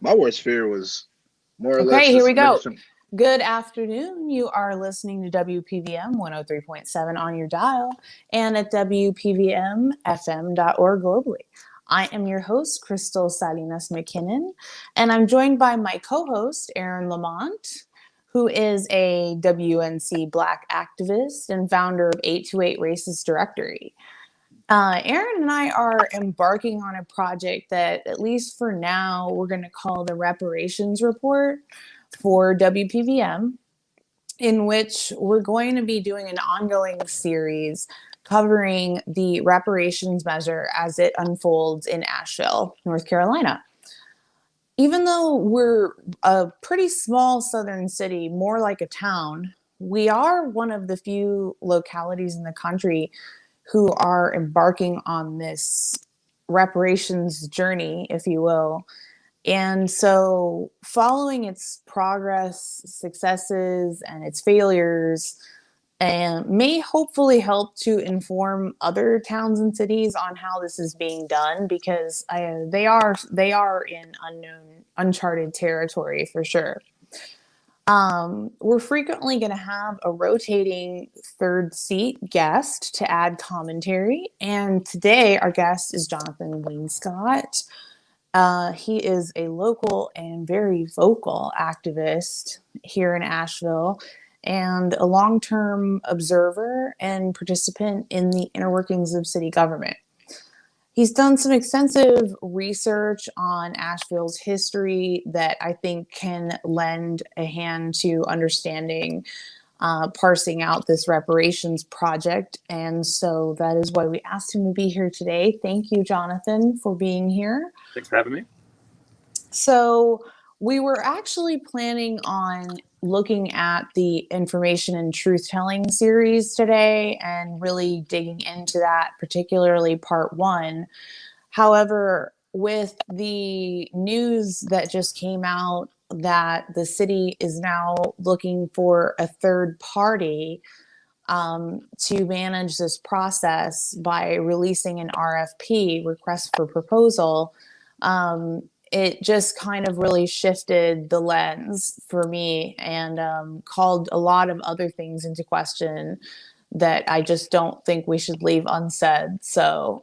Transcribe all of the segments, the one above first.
My worst fear was more or less Okay, here just we maybe go. some. Good afternoon. You are listening to WPVM 103.7 on your dial and at WPVMFM.org globally. I am your host, Crystal Salinas McKinnon, and I'm joined by my co host, Aaron Lamont, who is a WNC Black activist and founder of 828 Racist Directory. Aaron and I are embarking on a project that, at least for now, we're going to call the Reparations Report for WPVM, in which we're going to be doing an ongoing series covering the reparations measure as it unfolds in Asheville, North Carolina. Even though we're a pretty small southern city, more like a town, we are one of the few localities in the country who are embarking on this reparations journey, if you will. And so, following its progress, successes, and its failures, and may hopefully help to inform other towns and cities on how this is being done, because they are in uncharted territory for sure. We're frequently going to have a rotating third seat guest to add commentary, and today our guest is Jonathan Wainscott. He is a local and very vocal activist here in Asheville and a long term observer and participant in the inner workings of city government. He's done some extensive research on Asheville's history that I think can lend a hand to understanding, parsing out this reparations project. And so that is why we asked him to be here today. Thank you, Jonathan, for being here. Thanks for having me. So we were actually planning on looking at the information and truth telling series today and really digging into that, particularly part one. However, with the news that just came out that the city is now looking for a third party to manage this process by releasing an RFP, request for proposal, it just kind of really shifted the lens for me and called a lot of other things into question that I just don't think we should leave unsaid. So,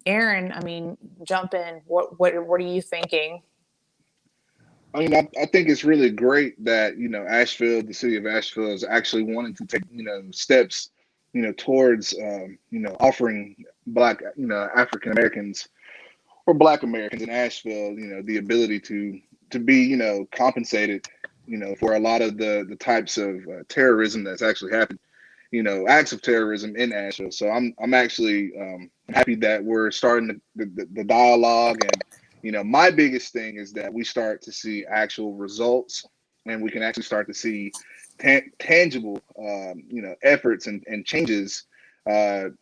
Aaron, I mean, jump in. What are you thinking? I mean, I think it's really great that Asheville, the city of Asheville, is actually wanting to take steps towards offering Black African Americans or Black Americans in Asheville the ability to be compensated for a lot of the types of terrorism that's actually happened, acts of terrorism in Asheville. So I'm actually happy that we're starting the dialogue. And my biggest thing is that we start to see actual results, and we can actually start to see tangible efforts and changes to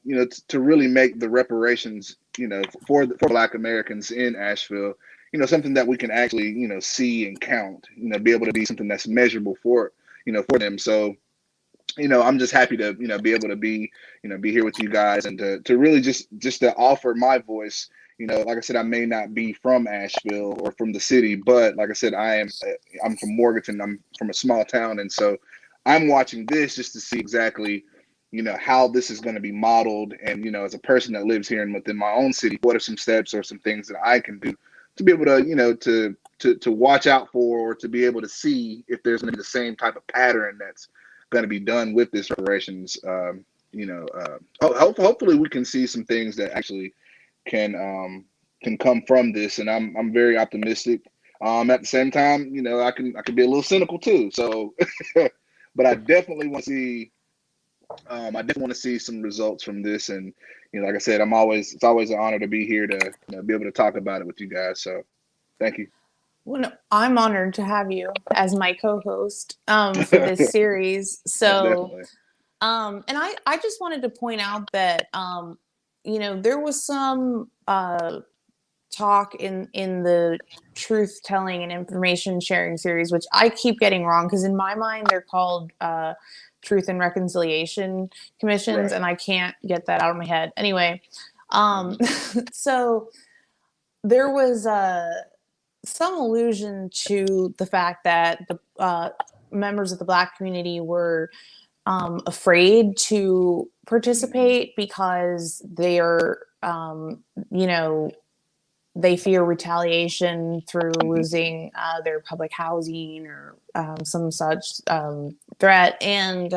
really make the reparations for Black Americans in Asheville something that we can actually see and count, be able to be something that's measurable for them. So I'm just happy to, be able to be here with you guys and to really just to offer my voice. Like I said, I may not be from Asheville or from the city, but like I said, I'm from Morganton. I'm from a small town. And so I'm watching this just to see exactly, how this is going to be modeled. And, as a person that lives here and within my own city, what are some steps or some things that I can do to be able to, to watch out for, or to be able to see if there's going to be the same type of pattern that's going to be done with this reparations. Hopefully we can see some things that actually can come from this, and I'm very optimistic. At the same time, I can be a little cynical too. So, but I definitely want to see. I definitely want to see some results from this, and like I said, it's always an honor to be here to be able to talk about it with you guys. So, thank you. Well, no, I'm honored to have you as my co-host for this series. Most So, definitely. and I just wanted to point out that, there was some talk in the truth telling and information sharing series, which I keep getting wrong because in my mind they're called truth and reconciliation commissions, Right. and I can't get that out of my head. Anyway, Mhm. so there was some allusion to the fact that the members of the Black community were afraid to Hmm. participate because they're, you know, they fear retaliation through Hmm. losing their public housing or some such threat. And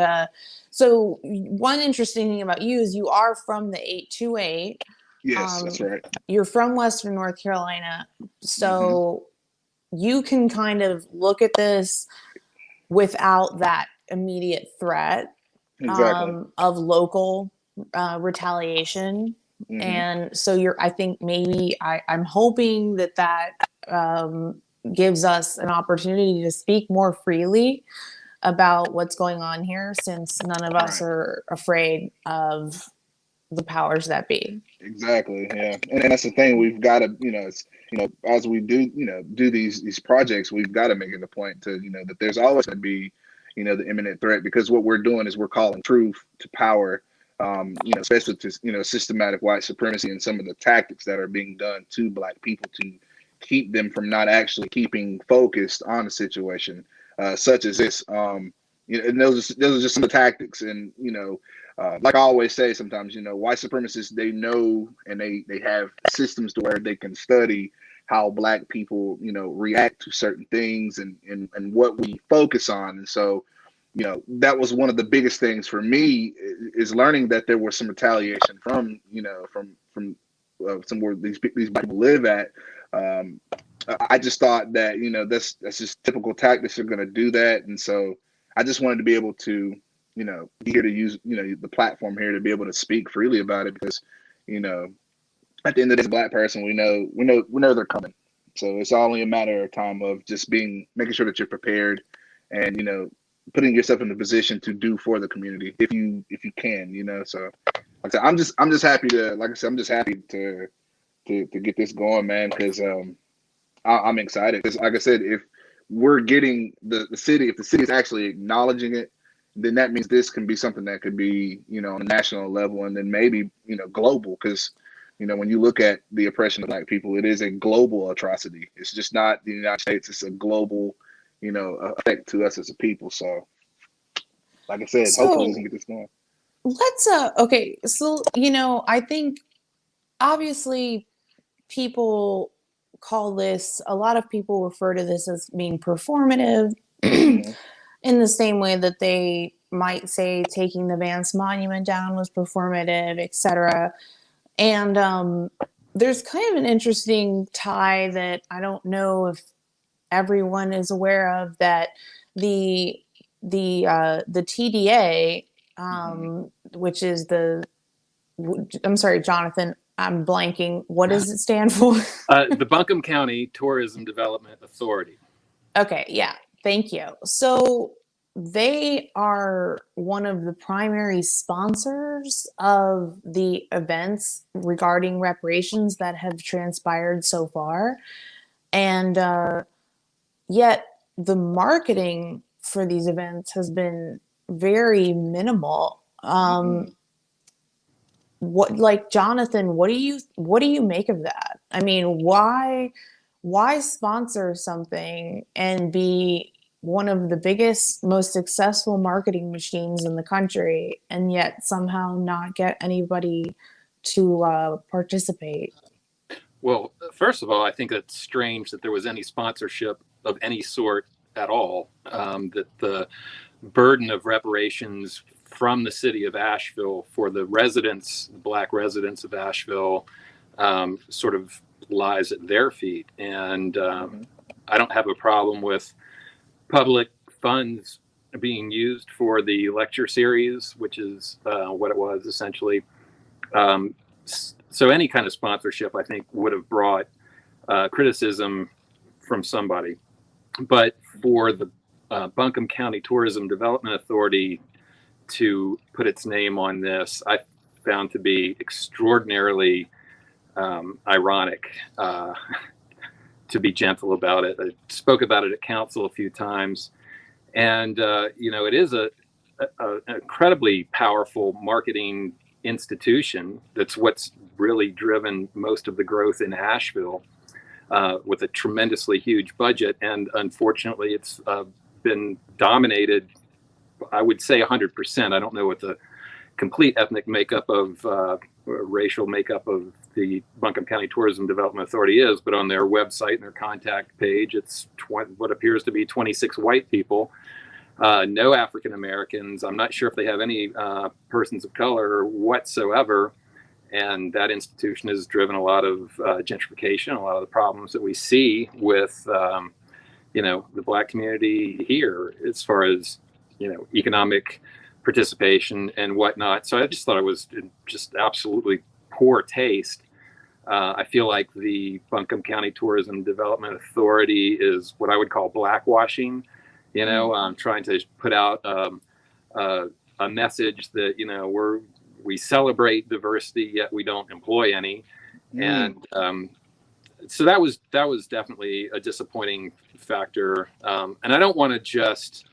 so, one interesting thing about you is you are from the 828. Yes, Um, that's right. you're from Western North Carolina. Hmm. So, you can kind of look at this without that immediate threat Exactly. of local retaliation. Hmm. And so I think maybe I'm hoping that um, gives us an opportunity to speak more freely about what's going on here, since none of us Right. are afraid of the powers that be. Exactly. Yeah. And that's the thing. We've got to, it's, as we do, do these projects, we've got to make it a point to, that there's always going to be, the imminent threat, because what we're doing is we're calling truth to power, especially to, systematic white supremacy and some of the tactics that are being done to Black people to keep them from not actually keeping focused on the situation, such as this. And those are just some of the tactics. And, like I always say, sometimes, white supremacists, they know, and they have systems to where they can study how Black people, react to certain things, and what we focus on. And so, that was one of the biggest things for me, is learning that there was some retaliation from, somewhere these people live at. Um, I just thought that, that's just typical tactics are going to do that. And so I just wanted to be able to, be here to use, the platform here to be able to speak freely about it, because, you know, at the end of this, Black person, we know they're coming. So it's only a matter of time of just making sure that you're prepared, and, putting yourself in a position to do for the community if you can, So like I said, I'm just happy to, like I said, I'm just happy to get this going, man, because I'm excited, because, like I said, if we're getting the city, if the city is actually acknowledging it, then that means this can be something that could be, on a national level, and then maybe, global, because, when you look at the oppression of Black people, it is a global atrocity. It's just not the United States; it's a global, effect to us as a people. So, like I said, hopefully we can So get this going. let's okay, so I think obviously people call this, a lot of people refer to this as being performative in Hmm. the same way that they might say taking the Vance Monument down was performative, etc. And there's kind of an interesting tie that I don't know if everyone is aware of, that the the TDA, Hmm. which is I'm sorry, Jonathan, I'm blanking. What does it stand for? The Buncombe County Tourism Development Authority. Okay, yeah, thank you. So they are one of the primary sponsors of the events regarding reparations that have transpired so far. And yet the marketing for these events has been very minimal. Hmm. What, like, Jonathan, what do you make of that? I mean, why sponsor something and be one of the biggest, most successful marketing machines in the country, and yet somehow not get anybody to participate? Well, first of all, I think it's strange that there was any sponsorship of any sort at all. That the burden of reparations from the city of Asheville for the residents, the Black residents of Asheville, sort of lies at their feet. And Hmm. I don't have a problem with public funds being used for the lecture series, which is what it was essentially. Um, so any kind of sponsorship, I think, would have brought criticism from somebody. But for the Buncombe County Tourism Development Authority to put its name on this, I found to be extraordinarily ironic, to be gentle about it. I spoke about it at council a few times. And, it is an incredibly powerful marketing institution. That's what's really driven most of the growth in Asheville. with a tremendously huge budget. And unfortunately, it's been dominated, I would say 100%. I don't know what the complete ethnic makeup of racial makeup of the Buncombe County Tourism Development Authority is, but on their website and their contact page, it's what appears to be 26 white people, no African Americans. I'm not sure if they have any persons of color whatsoever. And that institution has driven a lot of gentrification, a lot of the problems that we see with, the Black community here as far as, economic participation and whatnot. So I just thought it was just absolutely poor taste. I feel like the Buncombe County Tourism Development Authority is what I would call blackwashing, trying to put out a message that, we celebrate diversity, yet we don't employ any. And so that was definitely a disappointing factor. And I don't want to just,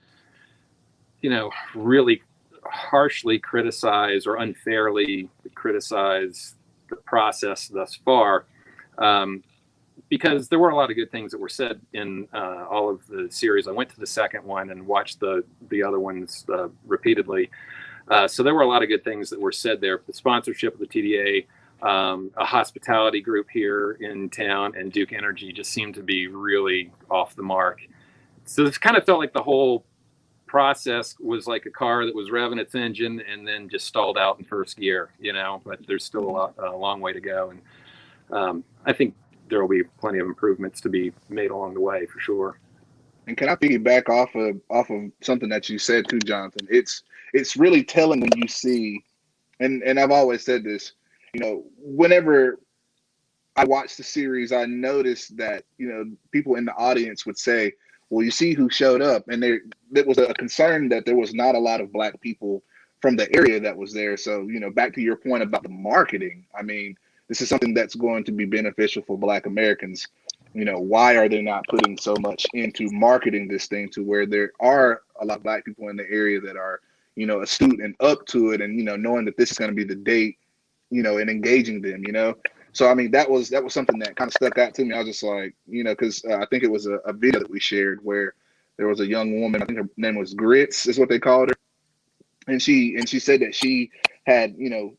really harshly criticize or unfairly criticize the process thus far, because there were a lot of good things that were said in all of the series. I went to the second one and watched the other ones repeatedly. So there were a lot of good things that were said there. The sponsorship of the TDA, a hospitality group here in town, and Duke Energy just seemed to be really off the mark. So it kind of felt like the whole process was like a car that was revving its engine and then just stalled out in first gear, but there's still a long way to go. And I think there will be plenty of improvements to be made along the way for sure. And can I piggyback off of something that you said too, Jonathan? It's really telling when you see, and I've always said this, whenever I watched the series, I noticed that, people in the audience would say, well, you see who showed up. And there was a concern that there was not a lot of Black people from the area that was there. So, back to your point about the marketing, I mean, this is something that's going to be beneficial for Black Americans. Why are they not putting so much into marketing this thing to where there are a lot of Black people in the area that are, astute and up to it, and, knowing that this is going to be the date, and engaging them, So, I mean, that was something that kind of stuck out to me. I was just like, because I think it was a video that we shared where there was a young woman, I think her name was Grits is what they called her. And she said that she had,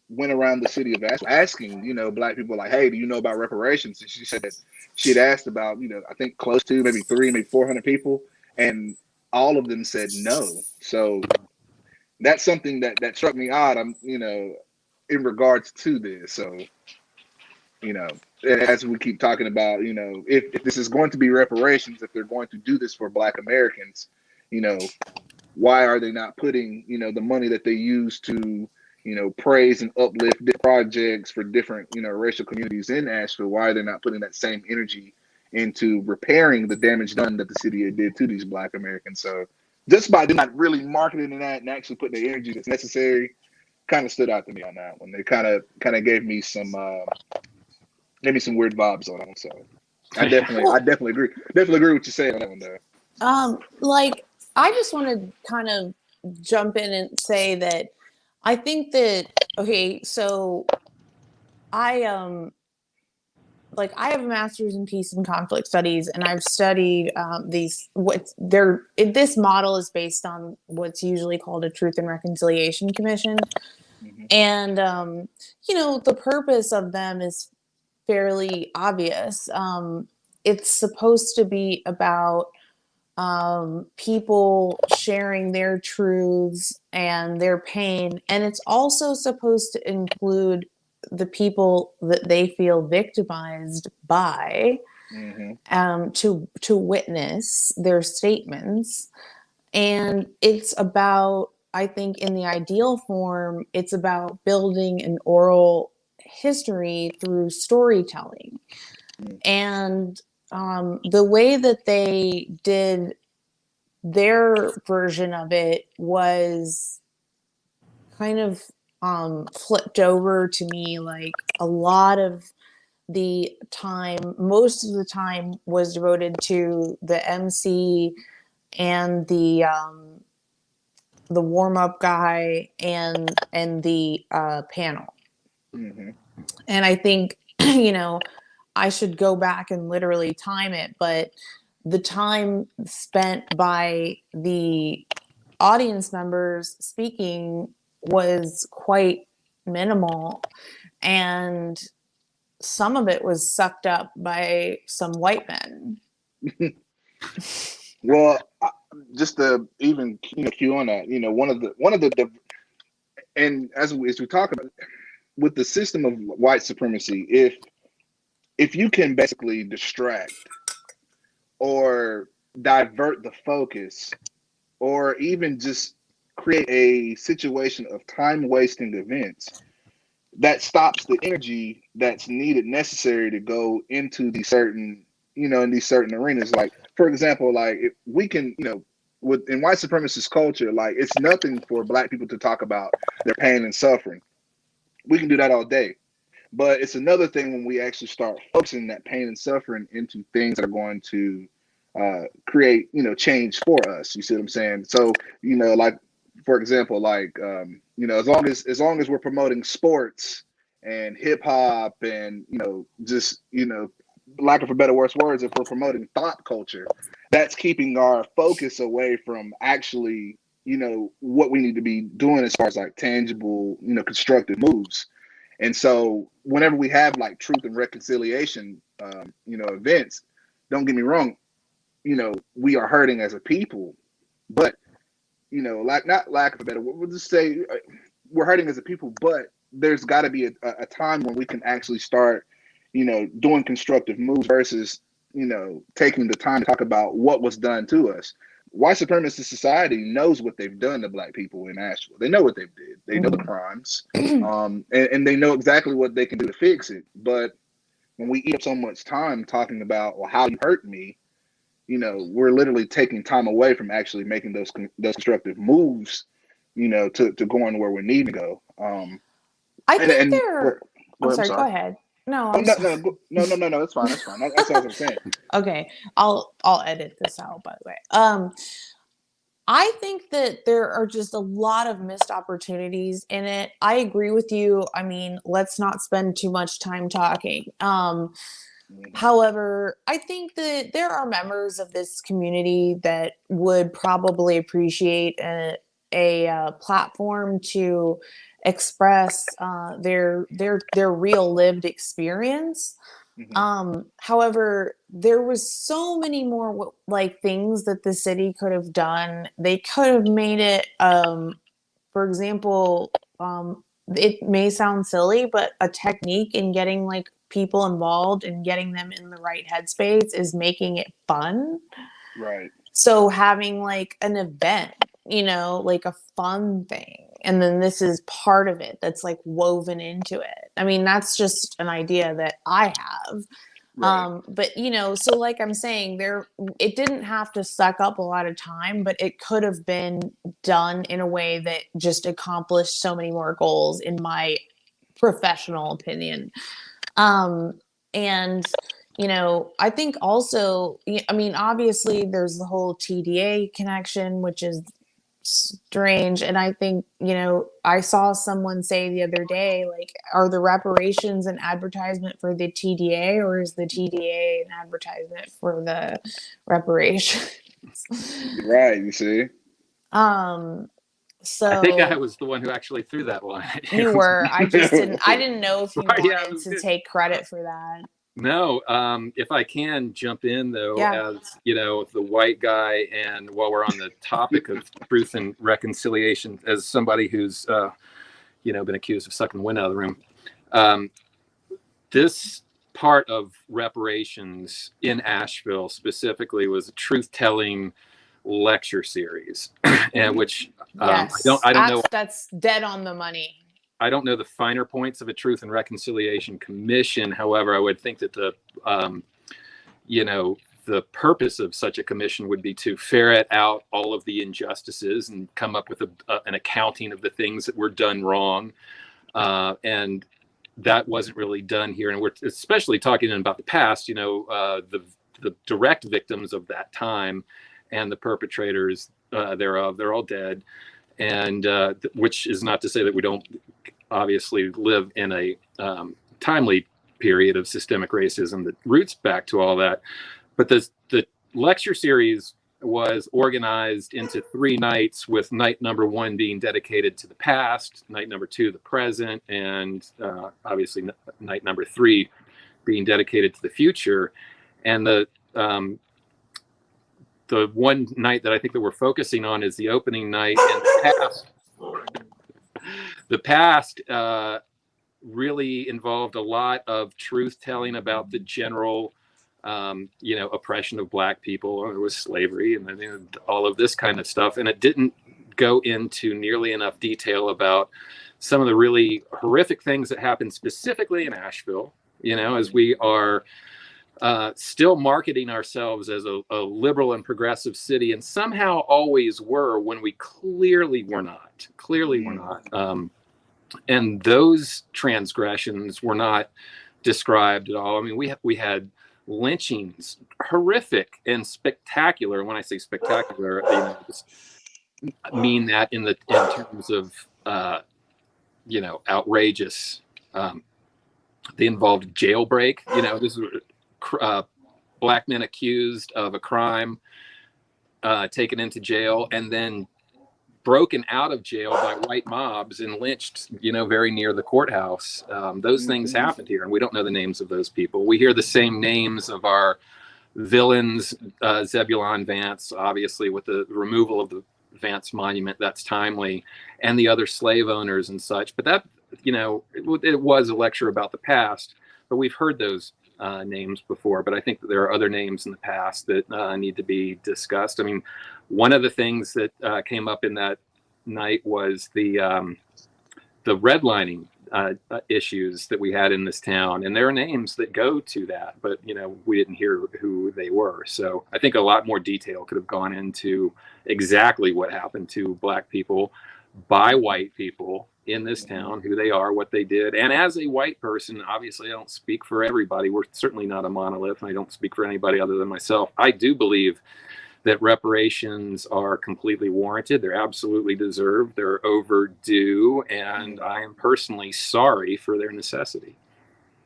went around the city of Asheville asking, Black people like, hey, do you know about reparations? And she said that she had asked about, I think close to maybe 400 people. And all of them said no. So that's something that struck me odd, in regards to this. So, as we keep talking about, if this is going to be reparations, if they're going to do this for Black Americans, why are they not putting, the money that they use to, praise and uplift projects for different, racial communities in Asheville? Why are they not putting that same energy into repairing the damage done that the city did to these Black Americans? So just by them not really marketing that and actually putting the energy that's necessary, kind of stood out to me on that one. They kind of gave me some weird vibes on that one. So I definitely agree. Definitely agree with what you saying on that one though. I just want to kind of jump in and say that I think that, okay, so I I have a master's in peace and conflict studies, and I've studied this model is based on what's usually called a Truth and Reconciliation Commission. Mm-hmm. And, the purpose of them is fairly obvious. It's supposed to be about people sharing their truths and their pain. And it's also supposed to include the people that they feel victimized by, mm-hmm. To witness their statements. And it's about, I think in the ideal form, it's about building an oral history through storytelling. Mm-hmm. And the way that they did their version of it was kind of flipped over to me. Like a lot of the time, most of the time was devoted to the MC and the warm-up guy and the panel. Mm-hmm. And I think, I should go back and literally time it, but the time spent by the audience members speaking was quite minimal, and some of it was sucked up by some white men. Well, just to even cue on that, and as we talk about with the system of white supremacy, if you can basically distract or divert the focus, or even just create a situation of time wasting events that stops the energy that's necessary to go into these certain, in these certain arenas. Like, for example, like if we can, in white supremacist culture, like it's nothing for Black people to talk about their pain and suffering. We can do that all day. But it's another thing when we actually start focusing that pain and suffering into things that are going to create, change for us. You see what I'm saying? So, like, for example, like, as long as we're promoting sports and hip hop and, just, lack of a better words, if we're promoting thought culture, that's keeping our focus away from actually, what we need to be doing as far as like tangible, constructive moves. And so whenever we have like truth and reconciliation, events, don't get me wrong, we are hurting as a people, but, like, not lack of a better word, we'll just say we're hurting as a people, but there's got to be a time when we can actually start, doing constructive moves versus, taking the time to talk about what was done to us. White supremacist society knows what they've done to Black people in Asheville. They know what they've did. They know the crimes, and they know exactly what they can do to fix it. But when we eat up so much time talking about, well, how you hurt me, we're literally taking time away from actually making those constructive moves, to going where we need to go. I think And they're. I'm I'm sorry. Go sorry. ahead. No, Oh, I'm no, sorry. no. That's fine. That's fine. That's what I'm saying. Okay, I'll edit this out. By the way, I think that there are just a lot of missed opportunities in it. I agree with you. I mean, let's not spend too much time talking. However, I think that there are members of this community that would probably appreciate a platform to express their real lived experience. Mhm. However, there was so many more like things that the city could have done. They could have made it, for example, it may sound silly, but a technique in getting like people involved and getting them in the right headspace is making it fun. Right. So having like an event, like a fun thing. And then this is part of it that's like woven into it. I mean, that's just an idea that I have. Right. But so like I'm saying, it didn't have to suck up a lot of time, but it could have been done in a way that just accomplished so many more goals, in my professional opinion. And I think also, I mean, obviously there's the whole TDA connection, which is strange. And I think, I saw someone say the other day, like, are the reparations an advertisement for the TDA, or is the TDA an advertisement for the reparations? Right. You see. I think I So was the one who actually threw that line at you you. were, I didn't know if you Yeah, it wanted was to good. take credit for that. No, if I can jump in though, Yeah. as the white guy, and while we're on the topic of truth and reconciliation, as somebody who's been accused of sucking the wind out of the room, this part of reparations in Asheville specifically was a truth-telling lecture series, and which Yes, I don't know. that's dead on the money. I don't know the finer points of a Truth and Reconciliation Commission. However, I would think that the purpose of such a commission would be to ferret out all of the injustices and come up with an accounting of the things that were done wrong. And that wasn't really done here. And we're especially talking about the past, the direct victims of that time and the perpetrators thereof. They're all dead. And which is not to say that we don't obviously live in a timely period of systemic racism that roots back to all that. But the lecture series was organized into 3 nights, with night number 1 being dedicated to the past, night number 2 the present, and obviously night number 3 being dedicated to the future. And the one night that I think that we're focusing on is the opening night. And the past really involved a lot of truth telling about the general oppression of Black people. There was slavery and all of this kind of stuff. And it didn't go into nearly enough detail about some of the really horrific things that happened specifically in Asheville, as we are still marketing ourselves as a liberal and progressive city, and somehow always were, when we clearly were not. And those transgressions were not described at all. I mean, we had lynchings, horrific and spectacular. When I say spectacular, just mean that in terms of outrageous. They involved jailbreak. This is Black men accused of a crime, taken into jail, and then broken out of jail by white mobs and lynched, very near the courthouse. Those things happened here, and we don't know the names of those people. We hear the same names of our villains, Zebulon Vance, obviously, with the removal of the Vance Monument. That's timely, and the other slave owners and such. But that, it was a lecture about the past, but we've heard those names before. But I think that there are other names in the past that need to be discussed. I mean, one of the things that came up in that night was the redlining issues that we had in this town, and there are names that go to that, but we didn't hear who they were. So I think a lot more detail could have gone into exactly what happened to Black people by white people in this town, who they are, what they did. And as a white person, obviously I don't speak for everybody. We're certainly not a monolith, and I don't speak for anybody other than myself. I do believe that reparations are completely warranted. They're absolutely deserved. They're overdue, and I am personally sorry for their necessity.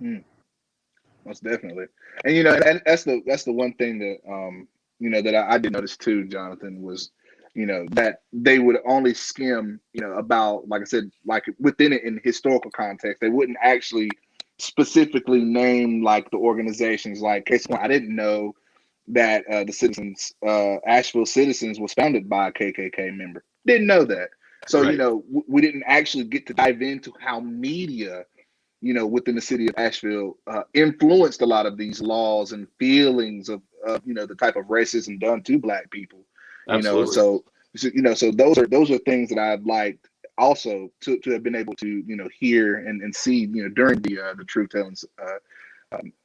Most definitely. And and that's the one thing that that I did notice too, Jonathan, was that they would only skim about, like I said, like within it in historical context. They wouldn't actually specifically name like the organizations. Like, case one, I didn't know that the Citizens, Asheville Citizens, was founded by a KKK member. Didn't know that. So Right. We didn't actually get to dive into how media, within the city of Asheville, influenced a lot of these laws and feelings of the type of racism done to Black people. Absolutely. So those are things that I'd liked also to have been able to hear and see during the truth telling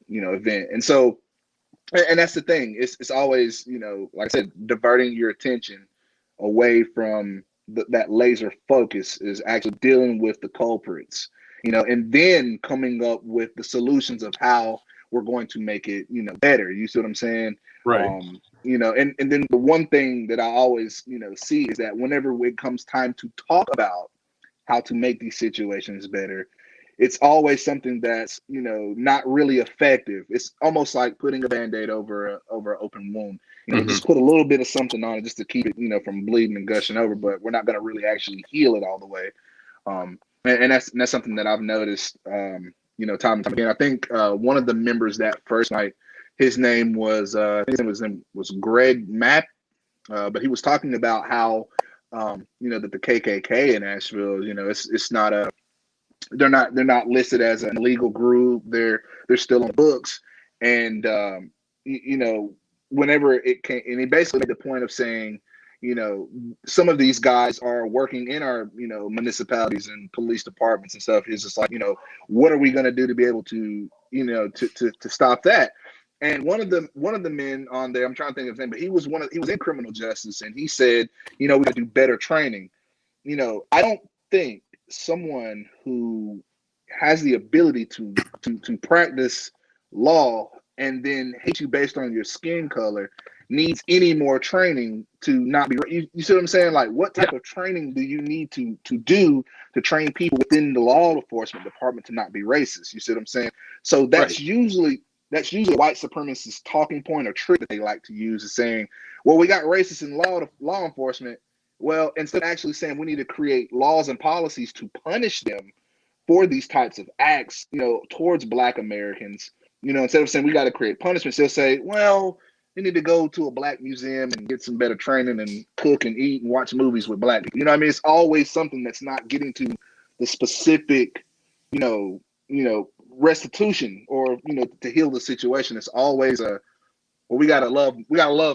event. And so, and that's the thing, it's always like I said, diverting your attention away from that laser focus is actually dealing with the culprits, and then coming up with the solutions of how we're going to make it better. You see what I'm saying? Right. And then the one thing that I always see is that whenever it comes time to talk about how to make these situations better, it's always something that's not really effective. It's almost like putting a band-aid over an open wound. Just put a little bit of something on it just to keep it from bleeding and gushing over, but we're not going to really actually heal it all the way. And that's something that I've noticed time and time again. I think one of the members that first night, his name was Greg Mapp, but he was talking about how that the KKK in Asheville, it's not a they're not listed as an illegal group. They're still on books, and whenever it came, and he basically made the point of saying, some of these guys are working in our municipalities and police departments and stuff. It's just like, what are we going to do to be able to to stop that? And one of the men on there, I'm trying to think of his name, but he was in criminal justice, and he said, we got to do better training. I don't think someone who has the ability to practice law and then hate you based on your skin color needs any more training to not be. You see what I'm saying? Like, what Yeah. type of training do you need to do to train people within the law enforcement department to not be racist? You see what I'm saying? So Right. that's usually a white supremacist talking point or trick that they like to use, is saying, well, we got racists in law enforcement. Well, instead of actually saying we need to create laws and policies to punish them for these types of acts, towards Black Americans, instead of saying we got to create punishments, they'll say, well, you need to go to a Black museum and get some better training and cook and eat and watch movies with Black people. You know what I mean? It's always something that's not getting to the specific, you know, restitution, or, to heal the situation. It's always well, we gotta love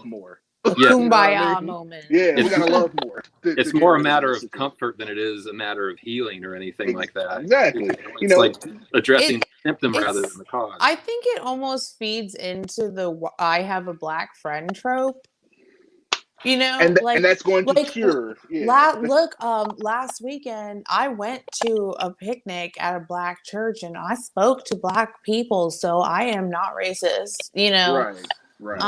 more. A Yeah. You know what I kumbaya mean? moment. Yeah, we It's gotta love more to it's get more a rid of matter this of situation. comfort than it is a matter of healing or anything like that. Exactly. It's like addressing It the symptom rather than it's the cause. I think it almost feeds into the I have a Black friend trope. And that's going to Like cure. Yeah, look, last weekend I went to a picnic at a Black church and I spoke to Black people, so I am not racist. right, right.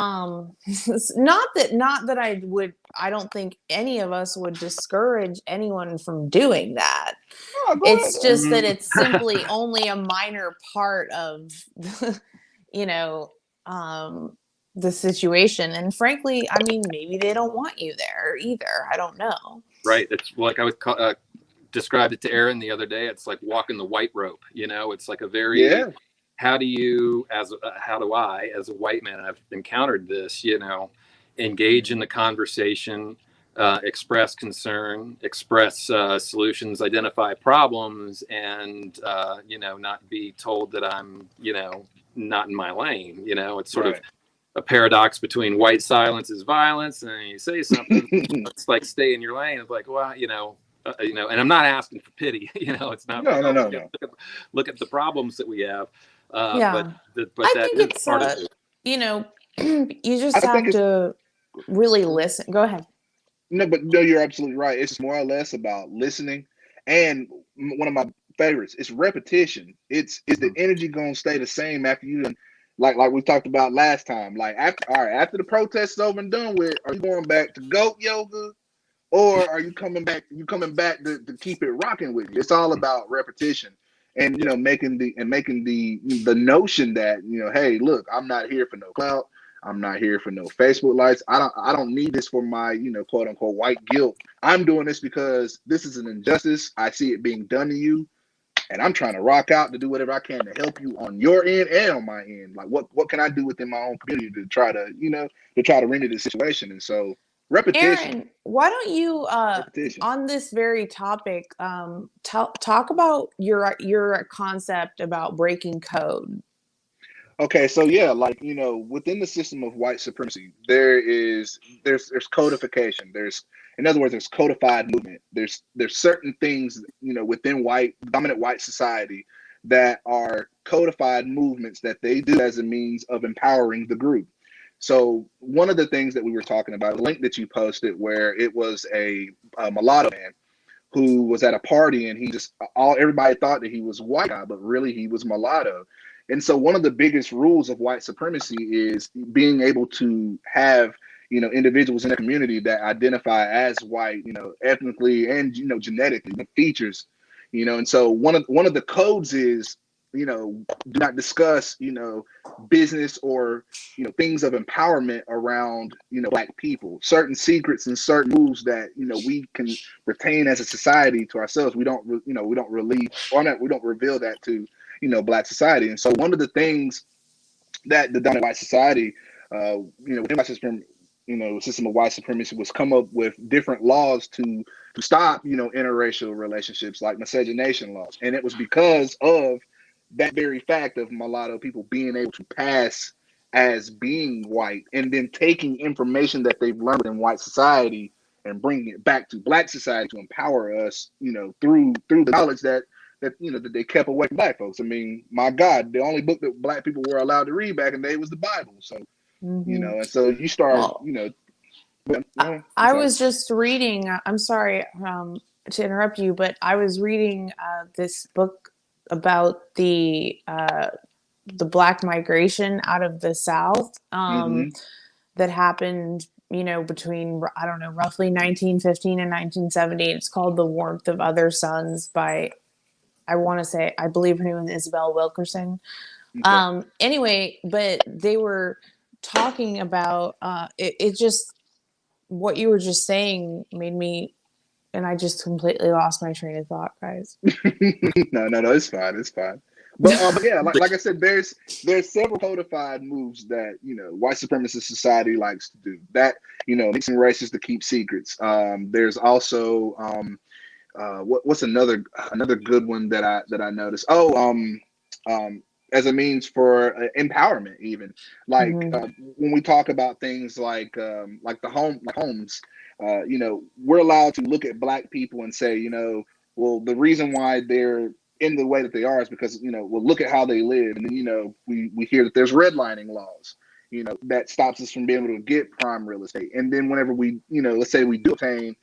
Not that I don't think any of us would discourage anyone from doing that. Oh, go ahead. It's Go ahead. just that it's simply only a minor part of you know um the situation, and frankly, I mean, maybe they don't want you there either. I don't know. Right. It's like I was described it to Aaron the other day. It's like walking the white rope. It's like a very, Yeah, how do I, as a white man, I've encountered this, engage in the conversation, express concern, express solutions, identify problems, and, not be told that I'm, not in my lane. It's sort of right. a paradox between white silence is violence, and then you say something, it's like stay in your lane. It's like, well, and I'm not asking for pity. It's not like, No, no, oh, no, no. look at the problems that we have. But Yeah, but I that think is it's part of it. you know you just I think have it's to really listen. Go ahead. no, but no, you're absolutely right. It's more or less about listening, and one of my favorites is repetition. Is the Mhm. energy gonna stay the same after you done, like we talked about last time? Like, after the protest is over and done with, are you going back to goat yoga, or are you coming back? You coming back to keep it rocking with you? It's all about repetition, and making the notion that, hey, look, I'm not here for no clout. I'm not here for no Facebook likes. I don't need this for my, quote unquote white guilt. I'm doing this because this is an injustice. I see it being done to you, and I'm trying to rock out to do whatever I can to help you on your end and on my end. Like, what can I do within my own community to try to, remedy this situation? And so, repetition, Aaron, why don't you repetition. on this very topic, talk about your concept about breaking code. Okay, so yeah, like, within the system of white supremacy, there's codification. In other words, there's codified movement. There's certain things, within dominant white society, that are codified movements that they do as a means of empowering the group. So one of the things that we were talking about, the link that you posted, where it was a mulatto man who was at a party, and he just all everybody thought that he was white guy, but really he was mulatto. And so one of the biggest rules of white supremacy is being able to have, individuals in the community that identify as white, ethnically and, genetically, the features, and so one of the codes is, do not discuss, business or, things of empowerment around, Black people, certain secrets and certain moves that, we can retain as a society to ourselves. We don't release, or not, we don't reveal that to, Black society. And so one of the things that the dominant white society, within my system, system of white supremacy, was come up with different laws to stop, interracial relationships, like miscegenation laws. And it was because of that very fact of mulatto people being able to pass as being white, and then taking information that they've learned in white society and bringing it back to Black society to empower us, through the knowledge that they kept away from Black folks. I mean, my God, the only book that Black people were allowed to read back in the day was the Bible. So, Hmm. and so you start, Well, I'm I sorry. was just reading. I'm sorry to interrupt you, but I was reading this book about the the Black migration out of the South Mm-hmm. that happened, between, I don't know, roughly 1915 and 1970. It's called The Warmth of Other Suns by, I believe her name is Isabel Wilkerson. Okay. Anyway, but they were talking about it just, what you were just saying made me, and I just completely lost my train of thought, guys. No, it's fine, it's fine. But yeah, like I said, there's several codified moves that white supremacist society likes to do. That mixing races to keep secrets. There's also what's another good one that I noticed. As a means for empowerment, even like Mhm. when we talk about things like homes, we're allowed to look at Black people and say, well, the reason why they're in the way that they are is because well, look at how they live, and then we hear that there's redlining laws, that stops us from being able to get prime real estate, and then whenever we, let's say we do obtain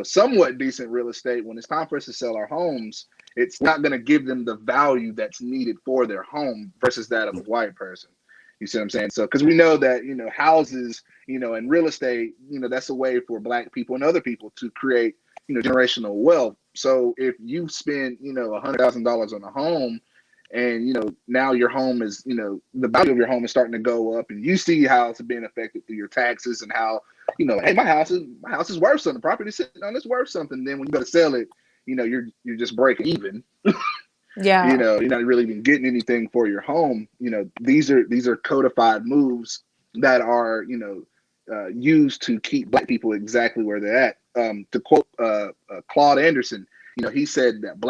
somewhat decent real estate, when it's time for us to sell our homes, it's not going to give them the value that's needed for their home versus that of a white person. You see what I'm saying? So, because we know that, houses, and real estate, that's a way for Black people and other people to create, generational wealth. So if you spend, $100,000 on a home, and now your home is, the value of your home is starting to go up, and you see how it's being affected through your taxes, and how, hey, my house is worth something. The property sitting on it's worth something. Then when you go to sell it, you're just breaking even. Yeah. You're not really even getting anything for your home. These are codified moves that are used to keep Black people exactly where they're at. To quote Claude Anderson, he said that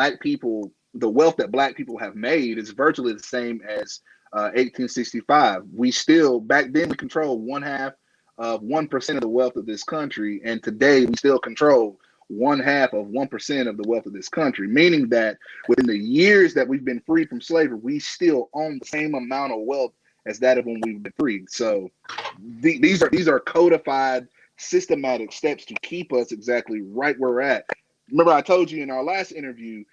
the wealth that Black people have made is virtually the same as 1865. We still, back then, we controlled 1/2 of 1% of the wealth of this country, and today we still control 1/2 of 1% of the wealth of this country, meaning that within the years that we've been free from slavery, we still own the same amount of wealth as that of when we've been freed. So these are codified, systematic steps to keep us exactly right where we're at. Remember, I told you in our last interview,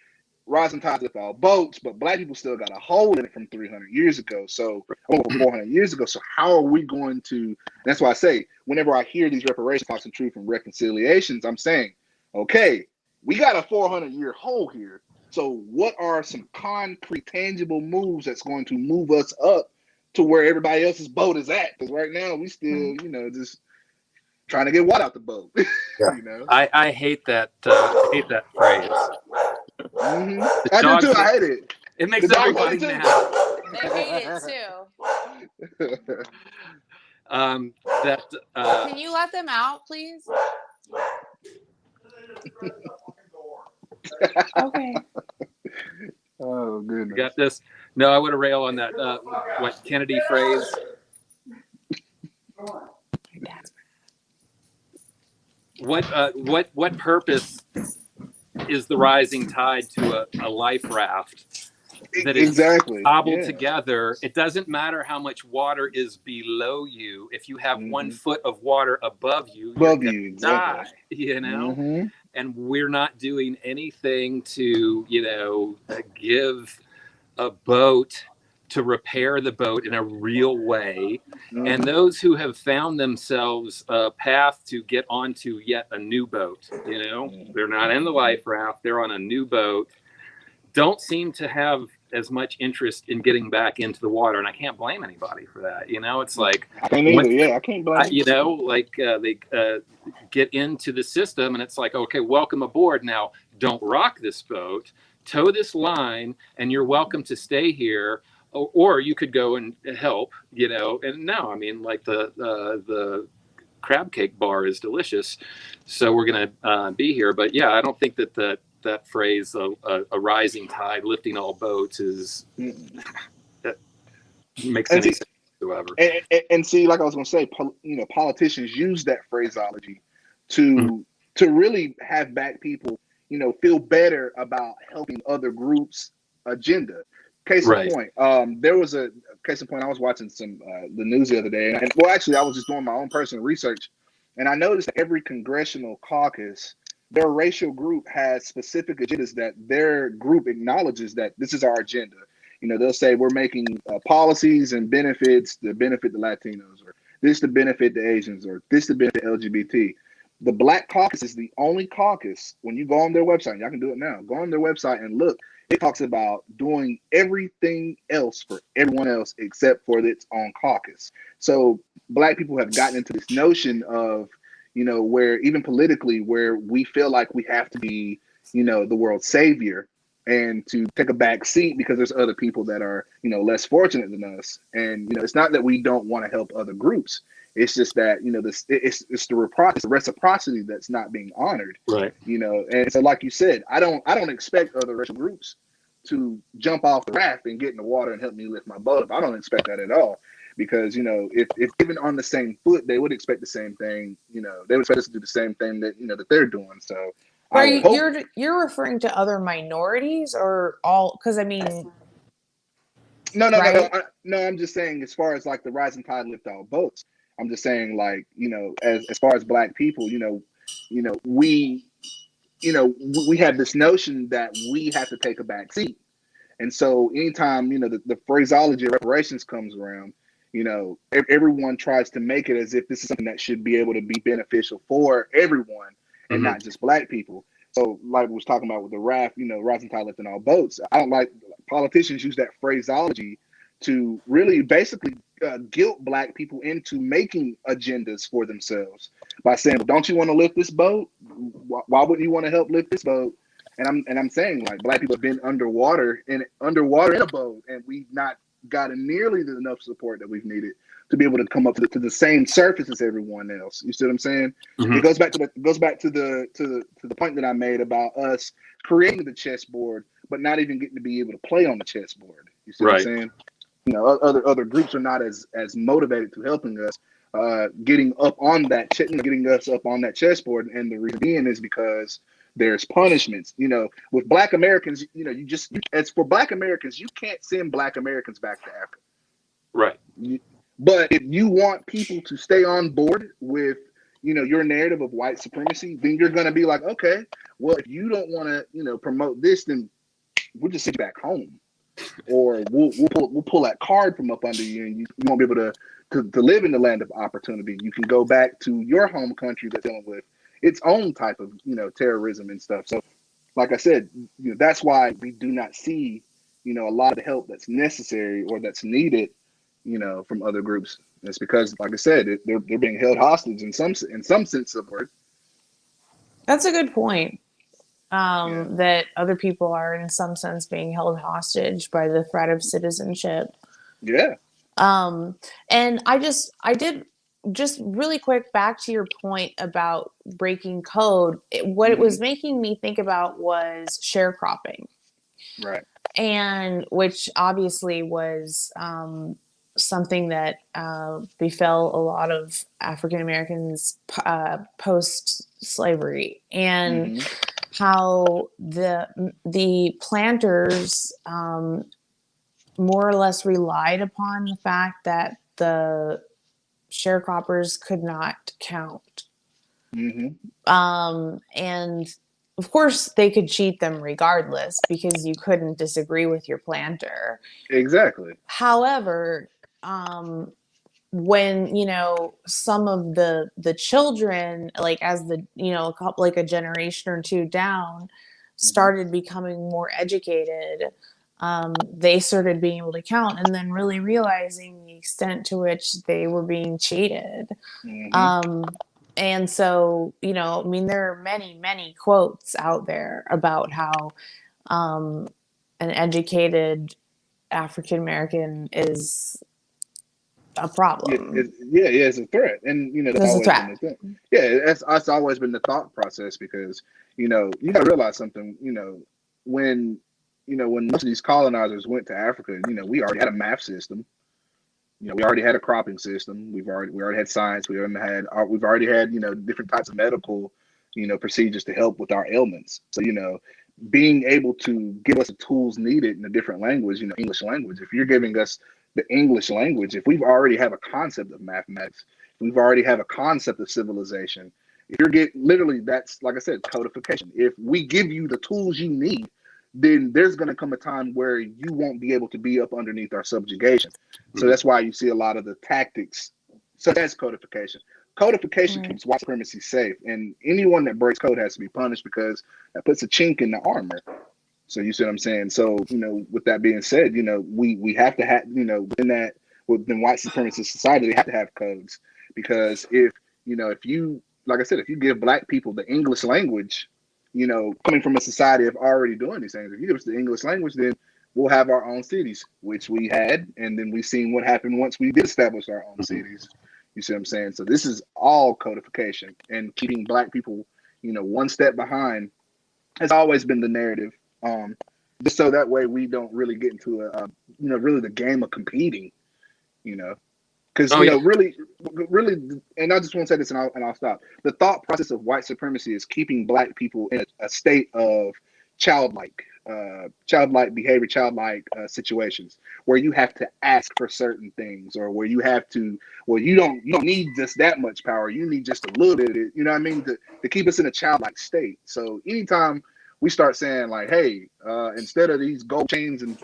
rising tides lift all boats, but Black people still got a hole in it from 300 years ago. So over 400 years ago. So how are we going to? That's why I say, whenever I hear these reparations talks and truth and reconciliations, I'm saying, okay, we got a 400-year hole here. So what are some concrete, tangible moves that's going to move us up to where everybody else's boat is at? Because right now we still, just trying to get water out the boat. Yeah. I hate that. I hate that phrase. Mm-hmm. The I do dogs too. I hate it. It makes The dogs everybody hate it mad. They hate it too. That Can you let them out, please? Okay. Oh you goodness. got this. No, I want to rail on that. What Kennedy phrase? What purpose is the rising tide to a life raft that is Exactly. cobbled Yeah. together? It doesn't matter how much water is below you. If you have 1 foot of water above you, you're Above gonna you, exactly. die. And we're not doing anything to give a boat to repair the boat in a real way. And those who have found themselves a path to get onto yet a new boat, they're not in the life raft, they're on a new boat, don't seem to have as much interest in getting back into the water. And I can't blame anybody for that. It's like, I can't either. Yeah, I can't blame they get into the system and it's like, okay, welcome aboard. Now, don't rock this boat, tow this line, and you're welcome to stay here. Or you could go and help, and no, I mean, like the crab cake bar is delicious, so we're going to be here. But yeah, I don't think that phrase, a rising tide lifting all boats, that makes any sense whatsoever. And see, like I was going to say, politicians use that phraseology to really have Black people, feel better about helping other groups' agenda. Case in point, there was a case in point. I was watching the news the other day, and well, actually, I was just doing my own personal research, and I noticed that every congressional caucus, their racial group has specific agendas that their group acknowledges that this is our agenda. They'll say we're making policies and benefits to benefit the Latinos, or this to benefit the Asians, or this to benefit LGBT. The Black Caucus is the only caucus. When you go on their website, y'all can do it now. Go on their website and look. It talks about doing everything else for everyone else except for its own caucus. So Black people have gotten into this notion of, where even politically, where we feel like we have to be, the world's savior, and to take a back seat because there's other people that are, less fortunate than us. And, it's not that we don't want to help other groups. It's just that, it's the reciprocity that's not being honored. Right. And so, like you said, I don't expect other racial groups to jump off the raft and get in the water and help me lift my boat up. I don't expect that at all. Because, if given on the same foot, they would expect the same thing. They would expect us to do the same thing that, that they're doing. So Right, you're referring to other minorities or all? Because I mean, no. I'm just saying, as far as like the rising tide lift all boats. I'm just saying, like, as far as Black people, we have this notion that we have to take a back seat. And so anytime, the phraseology of reparations comes around, everyone tries to make it as if this is something that should be able to be beneficial for everyone and not just Black people. So like we was talking about with the raft, rising tide lifting all boats. I don't like politicians use that phraseology to really basically guilt Black people into making agendas for themselves by saying, well, don't you want to lift this boat? Why wouldn't you want to help lift this boat? And I'm saying, like, Black people have been underwater in a boat, and we've not gotten nearly enough support that we've needed to be able to come up to the same surface as everyone else. You see what I'm saying? It goes back to the point that I made about us creating the chessboard, but not even getting to be able to play on the chessboard. You see what I'm saying? Other groups are not as motivated to helping us getting us up on that chessboard, and the reason being is because there's punishments. With Black Americans, as for Black Americans, you can't send Black Americans back to Africa. Right. But if you want people to stay on board with, your narrative of white supremacy, then you're going to be like, okay, well, if you don't want to, promote this, then we'll just send you back home, or we'll pull that card from up under you, and you won't be able to live in the land of opportunity. You can go back to your home country that's dealing with its own type of, terrorism and stuff. So, like I said, that's why we do not see, a lot of the help that's necessary or that's needed, from other groups. It's because, like I said, they're being held hostage in some sense of the word. that's a good point. That other people are, in some sense, being held hostage by the threat of citizenship. Yeah. And I did just really quick back to your point about breaking code. What it was making me think about was sharecropping. Right. And which obviously was something that befell a lot of African Americans post slavery, and how the planters more or less relied upon the fact that the sharecroppers could not count. And of course they could cheat them regardless, because you couldn't disagree with your planter. Exactly. However, when some of the children, like as the a couple, like a generation or two down, started becoming more educated, they started being able to count, and then really realizing the extent to which they were being cheated. And so, I mean, there are many quotes out there about how an educated African American is a problem. It's a threat, and that's There's a always been threat. the thing. Yeah, that's always been the thought process, because you got to realize something. When most of these colonizers went to Africa, we already had a math system. We already had a cropping system. We already had science. We've already had different types of medical procedures to help with our ailments. So being able to give us the tools needed in a different language, English language. If you're giving us the English language, if we've already have a concept of mathematics, we've already have a concept of civilization. If literally, that's, like I said, codification. If we give you the tools you need then there's going to come a time where you won't be able to be up underneath our subjugation. So Mhm. that's why you see a lot of the tactics, such as codification. Codification Right. keeps white supremacy safe, and anyone that breaks code has to be punished because that puts a chink in the armor. So you see what I'm saying? So, with that being said, we have to have, within white supremacist society, they have to have codes because if you, like I said, if you give black people the English language, coming from a society of already doing these things, if you give us the English language, then we'll have our own cities, which we had, and then we've seen what happened once we did establish our own Mhm. cities. You see what I'm saying? So this is all codification and keeping black people, one step behind has always been the narrative. Um, just so that way we don't really get into really the game of competing, because Oh yeah. really, and I just want to say this, and I'll stop. The thought process of white supremacy is keeping black people in a state of childlike behavior, childlike situations where you have to ask for certain things, or where you have to, well, you don't need just that much power. You need just a little bit of it. You know what I mean? To keep us in a childlike state. So anytime we start saying like, hey, instead of these gold chains and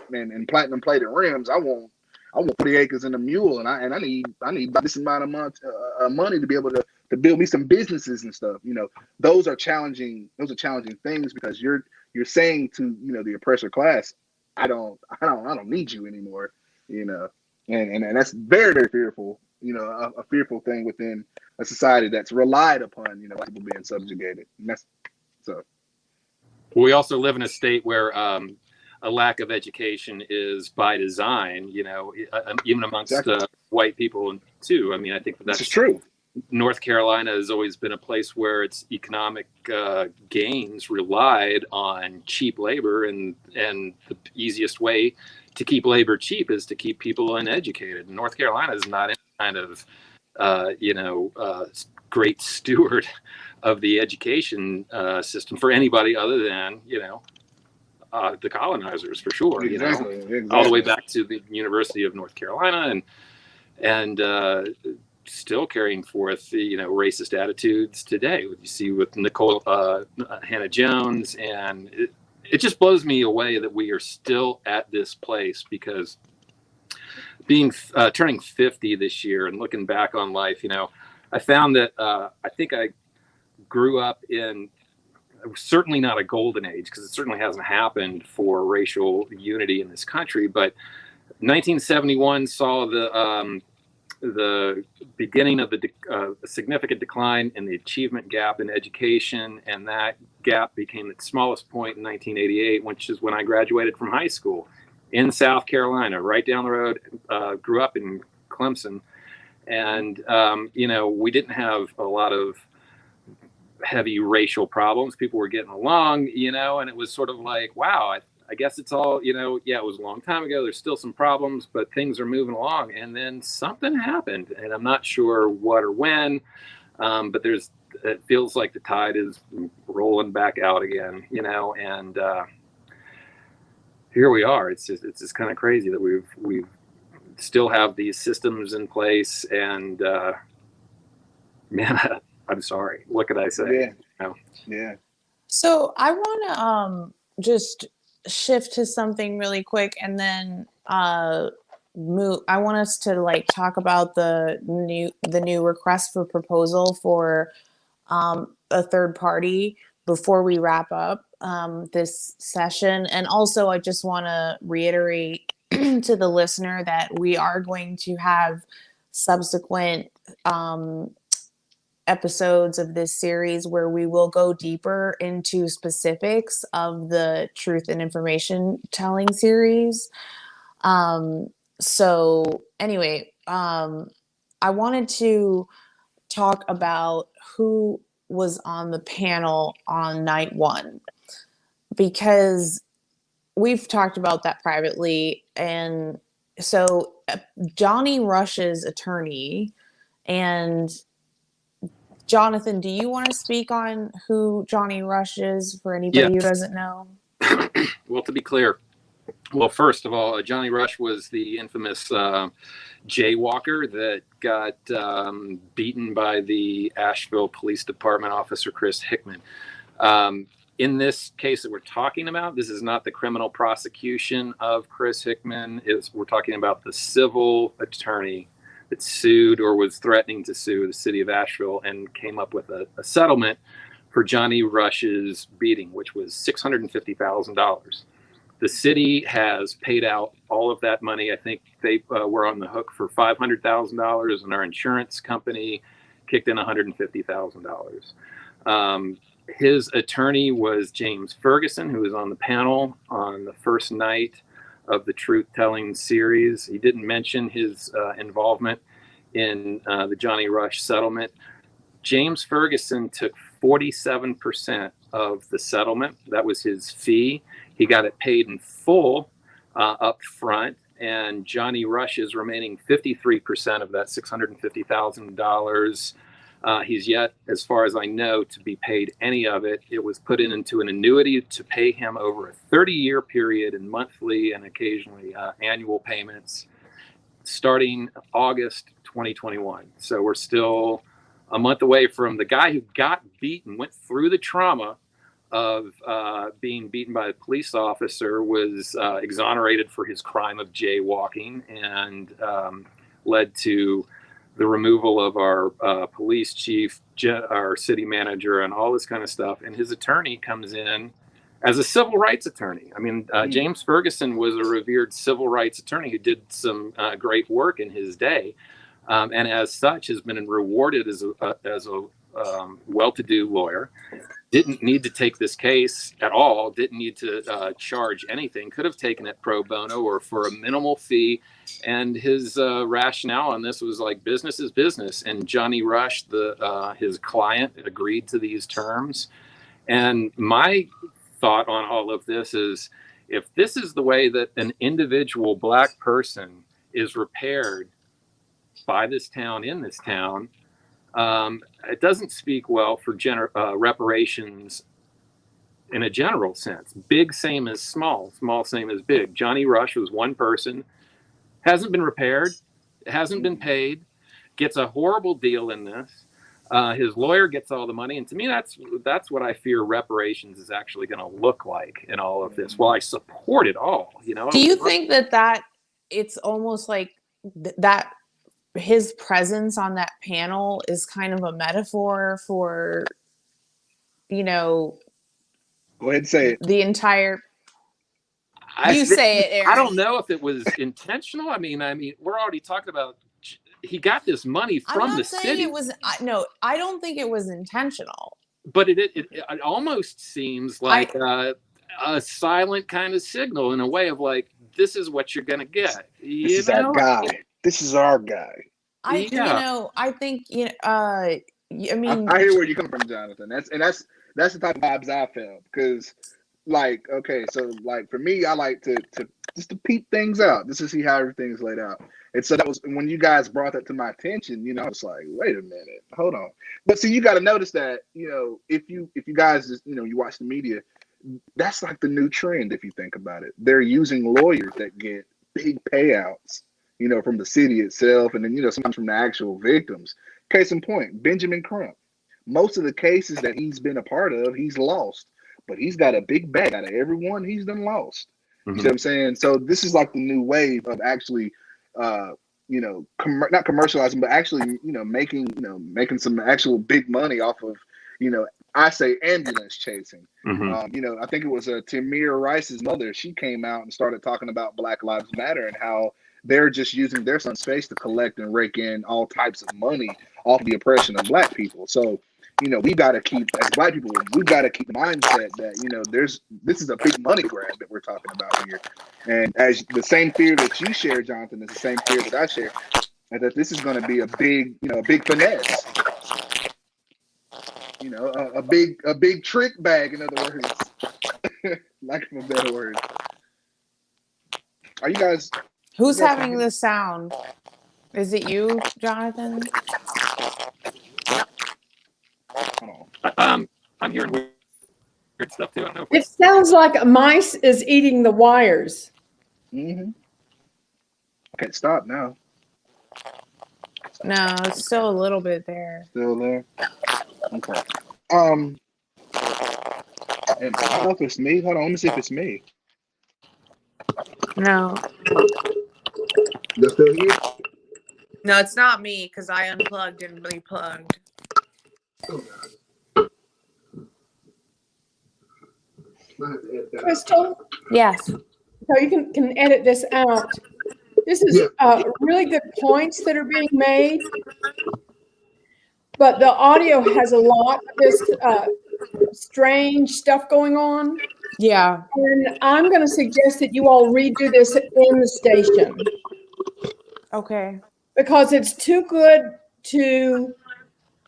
platinum plated rims, I want 40 acres and a mule, and I need about this amount of money to be able to build me some businesses and stuff. Those are challenging. Those are challenging things because you're saying to the oppressor class, I don't need you anymore. You know, and that's very very fearful. A fearful thing within a society that's relied upon people being subjugated. And that's so. We also live in a state where a lack of education is by design. Even amongst Exactly. white people too. I mean, I think This is that's true. North Carolina has always been a place where its economic gains relied on cheap labor, and the easiest way to keep labor cheap is to keep people uneducated. North Carolina is not any kind of great steward of the education system for anybody other than the colonizers, for sure. Exactly. All the way Exactly. back to the University of North Carolina, and still carrying forth the racist attitudes today. What you see with Nicole Hannah Jones, and it just blows me away that we are still at this place, because being turning 50 this year and looking back on life, I found that I think I grew up in certainly not a golden age, because it certainly hasn't happened for racial unity in this country, but 1971 saw the beginning of the significant decline in the achievement gap in education, and that gap became the smallest point in 1988, which is when I graduated from high school in South Carolina, right down the road. Grew up in Clemson, and we didn't have a lot of heavy racial problems. People were getting along, and it was sort of like, wow, I guess it's all, yeah, it was a long time ago. There's still some problems, but things are moving along. And then something happened, and I'm not sure what or when, but it feels like the tide is rolling back out again, and here we are. It's just kind of crazy that we've still have these systems in place, and man, I'm sorry. What could I say? Yeah. Yeah. So I want to just shift to something really quick, and then move. I want us to talk about the new request for proposal for a third party before we wrap up this session. And also, I just want to reiterate to the listener that we are going to have subsequent episodes of this series where we will go deeper into specifics of the truth and information telling series. So anyway, I wanted to talk about who was on the panel on night one, because we've talked about that privately. And so Johnny Rush's attorney, and Jonathan, do you want to speak on who Johnny Rush is for anybody who Yes. doesn't know? Well, to be clear, first of all, Johnny Rush was the infamous jaywalker that got beaten by the Asheville Police Department officer Chris Hickman. In this case that we're talking about, this is not the criminal prosecution of Chris Hickman. We're talking about the civil attorney that sued or was threatening to sue the city of Asheville and came up with a settlement for Johnny Rush's beating, which was $650,000. The city has paid out all of that money. I think they were on the hook for $500,000, and our insurance company kicked in $150,000. His attorney was James Ferguson, who was on the panel on the first night of the Truth Telling series. He didn't mention his involvement in the Johnny Rush settlement. James Ferguson took 47% of the settlement. That was his fee. He got it paid in full up front, and Johnny Rush is remaining 53% of that $650,000. He's yet, as far as I know, to be paid any of it. It was put into an annuity to pay him over a 30-year period in monthly and occasionally annual payments starting August 2021. So we're still a month away from the guy who got beaten, went through the trauma of being beaten by a police officer, was exonerated for his crime of jaywalking, and led to the removal of our police chief, our city manager, and all this kind of stuff. And his attorney comes in as a civil rights attorney. I mean, James Ferguson was a revered civil rights attorney who did some great work in his day, and as such has been rewarded as a well-to-do lawyer. Didn't need to take this case at all, didn't need to charge anything, could have taken it pro bono or for a minimal fee. And his rationale on this was like, business is business. And Johnny Rush, his client, agreed to these terms. And my thought on all of this is, if this is the way that an individual Black person is repaired by this town, in this town, it doesn't speak well for reparations in a general sense. Big same as small, small same as big. Johnny Rush was one person, hasn't been repaired, hasn't been paid, gets a horrible deal in this. His lawyer gets all the money, and to me, that's what I fear reparations is actually going to look like in all of this. Well, I support it all, you know. Do you think that it's almost like that? His presence on that panel is kind of a metaphor for, Go ahead and say it. the entire. Say it, Aaron. I don't know if it was intentional. I mean, we're already talking about. He got this money from the city. It was no. I don't think it was intentional. But it almost seems like a silent kind of signal in a way of like, this is what you're gonna get. This is our guy. This is our guy. I think I mean, I hear where you come from, Jonathan. That's the type of vibes I felt, because, like, okay, so like for me, I like to just to peep things out, just to see how everything's laid out. And so that was when you guys brought that to my attention. You know, I was like, wait a minute, hold on. But see, you got to notice that, you know, if you guys just, you know, you watch the media, that's like the new trend. If you think about it, they're using lawyers that get big payouts, you know, from the city itself, and then, you know, sometimes from the actual victims. Case in point, Benjamin Crump. Most of the cases that he's been a part of, he's lost, but he's got a big bag out of everyone he's done lost. You see what I'm saying? So this is like the new wave of actually, you know, not commercializing, but actually, you know, making some actual big money off of, you know, I say ambulance chasing. You know, I think it was Tamir Rice's mother. She came out and started talking about Black Lives Matter and how they're just using their son's face to collect and rake in all types of money off the oppression of Black people. So, you know, we got to keep, as Black people, we've got to keep the mindset that, you know, this is a big money grab that we're talking about here. And as the same fear that you share, Jonathan, is the same fear that I share, and that this is going to be a big, you know, a big finesse. You know, a big trick bag, in other words. Lack of a better word. Are you guys... Who's having the sound? Is it you, Jonathan? I'm hearing weird stuff too. I don't know. It sounds like a mice is eating the wires. Okay, stop now. No, it's still a little bit there. Still there? Okay. And I don't know if it's me. Hold on, let me see if it's me. No. You're still here? No, it's not me because I unplugged and replugged. Crystal, Yes. so you can edit this out. This is really good points that are being made, but the audio has a lot of this strange stuff going on. Yeah. And I'm going to suggest that you all redo this in the station Okay. because it's too good to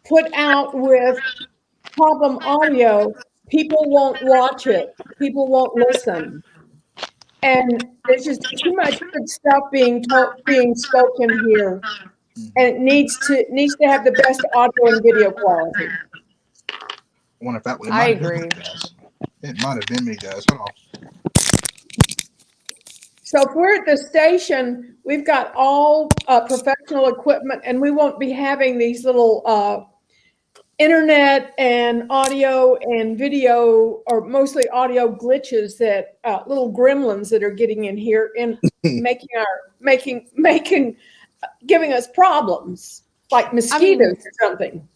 put out with problem audio. People won't watch it. People won't listen. And there's just too much good stuff being spoken here. And it needs to have the best audio and video quality. I wonder if that way. I agree. It might have been me, guys. Hold on. So if we're at the station, we've got all professional equipment, and we won't be having these little internet and audio and video, or mostly audio glitches that little gremlins that are getting in here and giving us problems like mosquitoes or something.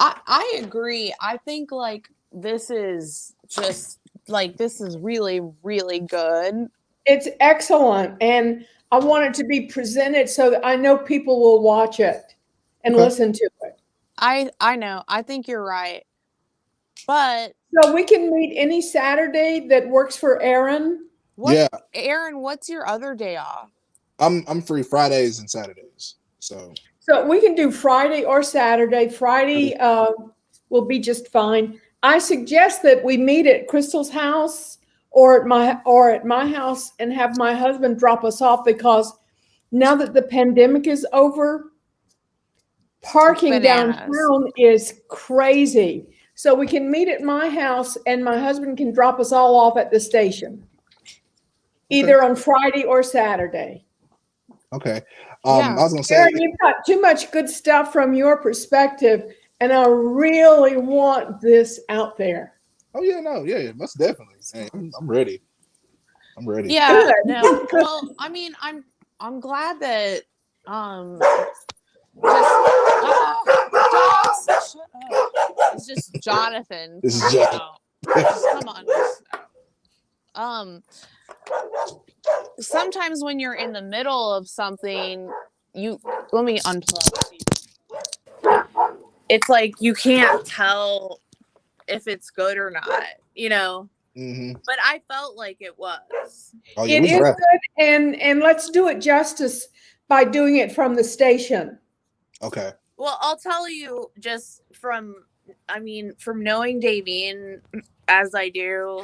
I agree. I think like this is really, really good. It's excellent. And I want it to be presented so that I know people will watch it and listen to it. I know. I think you're right. But so we can meet any Saturday that works for Aaron. Aaron, what's your other day off? I'm free Fridays and Saturdays. So we can do Friday or Saturday. Friday will be just fine. I suggest that we meet at Crystal's house or at my house and have my husband drop us off, because now that the pandemic is over, parking downtown is crazy. So we can meet at my house and my husband can drop us all off at the station, either on Friday or Saturday. Okay. I was gonna say, Aaron, you've got too much good stuff from your perspective, and I really want this out there. Oh yeah, no, yeah, most definitely. Hey, I'm ready. I'm ready. Yeah. Good. No. Well, I mean, I'm glad that just shut up. It's just Jonathan. This is Jonathan. Just come on. Sometimes when you're in the middle of something, let me unplug. It's like you can't tell if it's good or not, you know. Mm-hmm. But I felt like it was. Oh, yeah, it is good, and let's do it justice by doing it from the station. Okay. Well, I'll tell you just from knowing Davine as I do,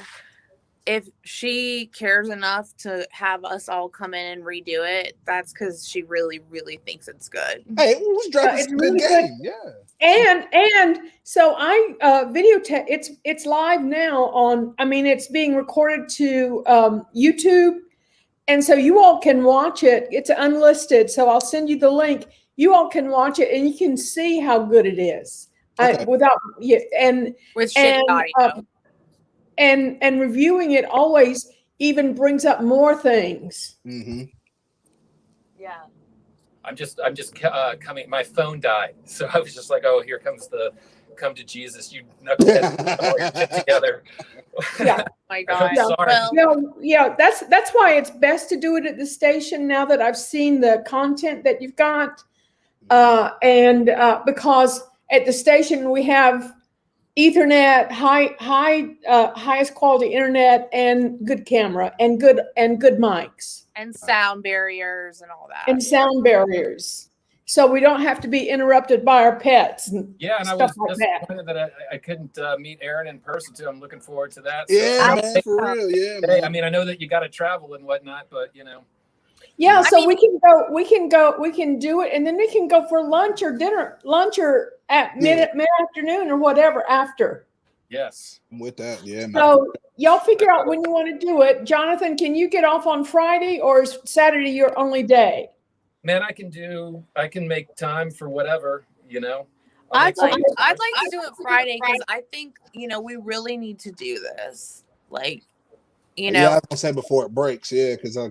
if she cares enough to have us all come in and redo it, that's because she really, really thinks it's good. Hey, who's dropping some good game? Yeah. And so I videotape. It's live now on. I mean, it's being recorded to YouTube, and so you all can watch it. It's unlisted, so I'll send you the link. You all can watch it, and you can see how good it is with shitty audio. And reviewing it always even brings up more things. Mm-hmm. Yeah. I'm just coming. My phone died, so I was just like, "Oh, here comes the come to Jesus, you knuckleheads, all your shit together." Yeah. My God. Yeah. That's why it's best to do it at the station. Now that I've seen the content that you've got, and because at the station we have Ethernet, highest quality internet, and good camera, and good mics, and sound barriers and all that, and sound barriers, so we don't have to be interrupted by our pets. And I was like disappointed that I couldn't meet Aaron in person too. I'm looking forward to that. Yeah, man, for real. Yeah, man. I mean, I know that you got to travel and whatnot, but you know. Yeah, so we can do it, and then we can go for lunch or at mid-afternoon or whatever after. Yes. I'm with that, yeah, man. So y'all figure out when you want to do it. Jonathan, can you get off on Friday, or is Saturday your only day? Man, I can make time for whatever, you know. I'd like to do it Friday because I think we really need to do this. Like, Yeah, I was gonna say before it breaks. Yeah, because I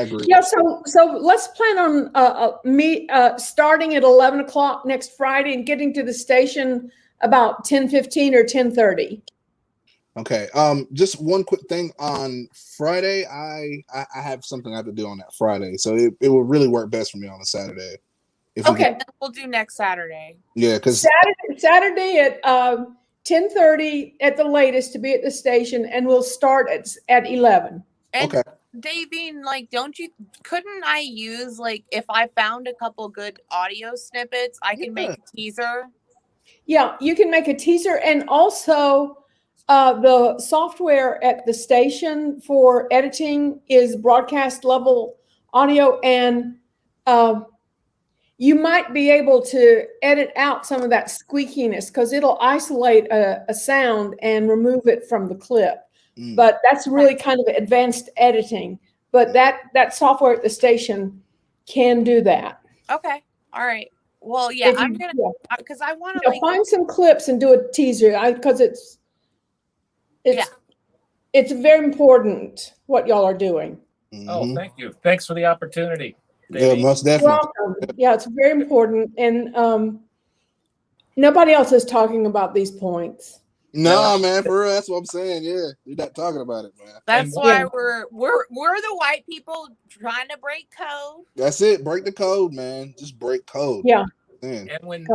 agree. Yeah, so let's plan on starting at 11 o'clock next Friday and getting to the station about 10:15 or 10:30. Okay. Just one quick thing on Friday. I have something I have to do on that Friday, so it will really work best for me on a Saturday. Okay. We'll do next Saturday. Yeah, because Saturday at 10:30 at the latest to be at the station, and we'll start at 11. And okay. Davine, couldn't I use, if I found a couple good audio snippets, I can make a teaser? Yeah, you can make a teaser, and also the software at the station for editing is broadcast level audio, and you might be able to edit out some of that squeakiness because it'll isolate a sound and remove it from the clip. But that's really kind of advanced editing. But that software at the station can do that. Okay. All right. Well, yeah, I'm gonna because I want to find some clips and do a teaser because it's very important what y'all are doing. Oh, thank you. Thanks for the opportunity. Yeah, most definitely. Welcome. Yeah, it's very important, and nobody else is talking about these points. No, man, for real, that's what I'm saying. Yeah, you're not talking about it, man. That's why we're the white people trying to break code. That's it. Break the code, man. Just break code. Yeah. Man. And when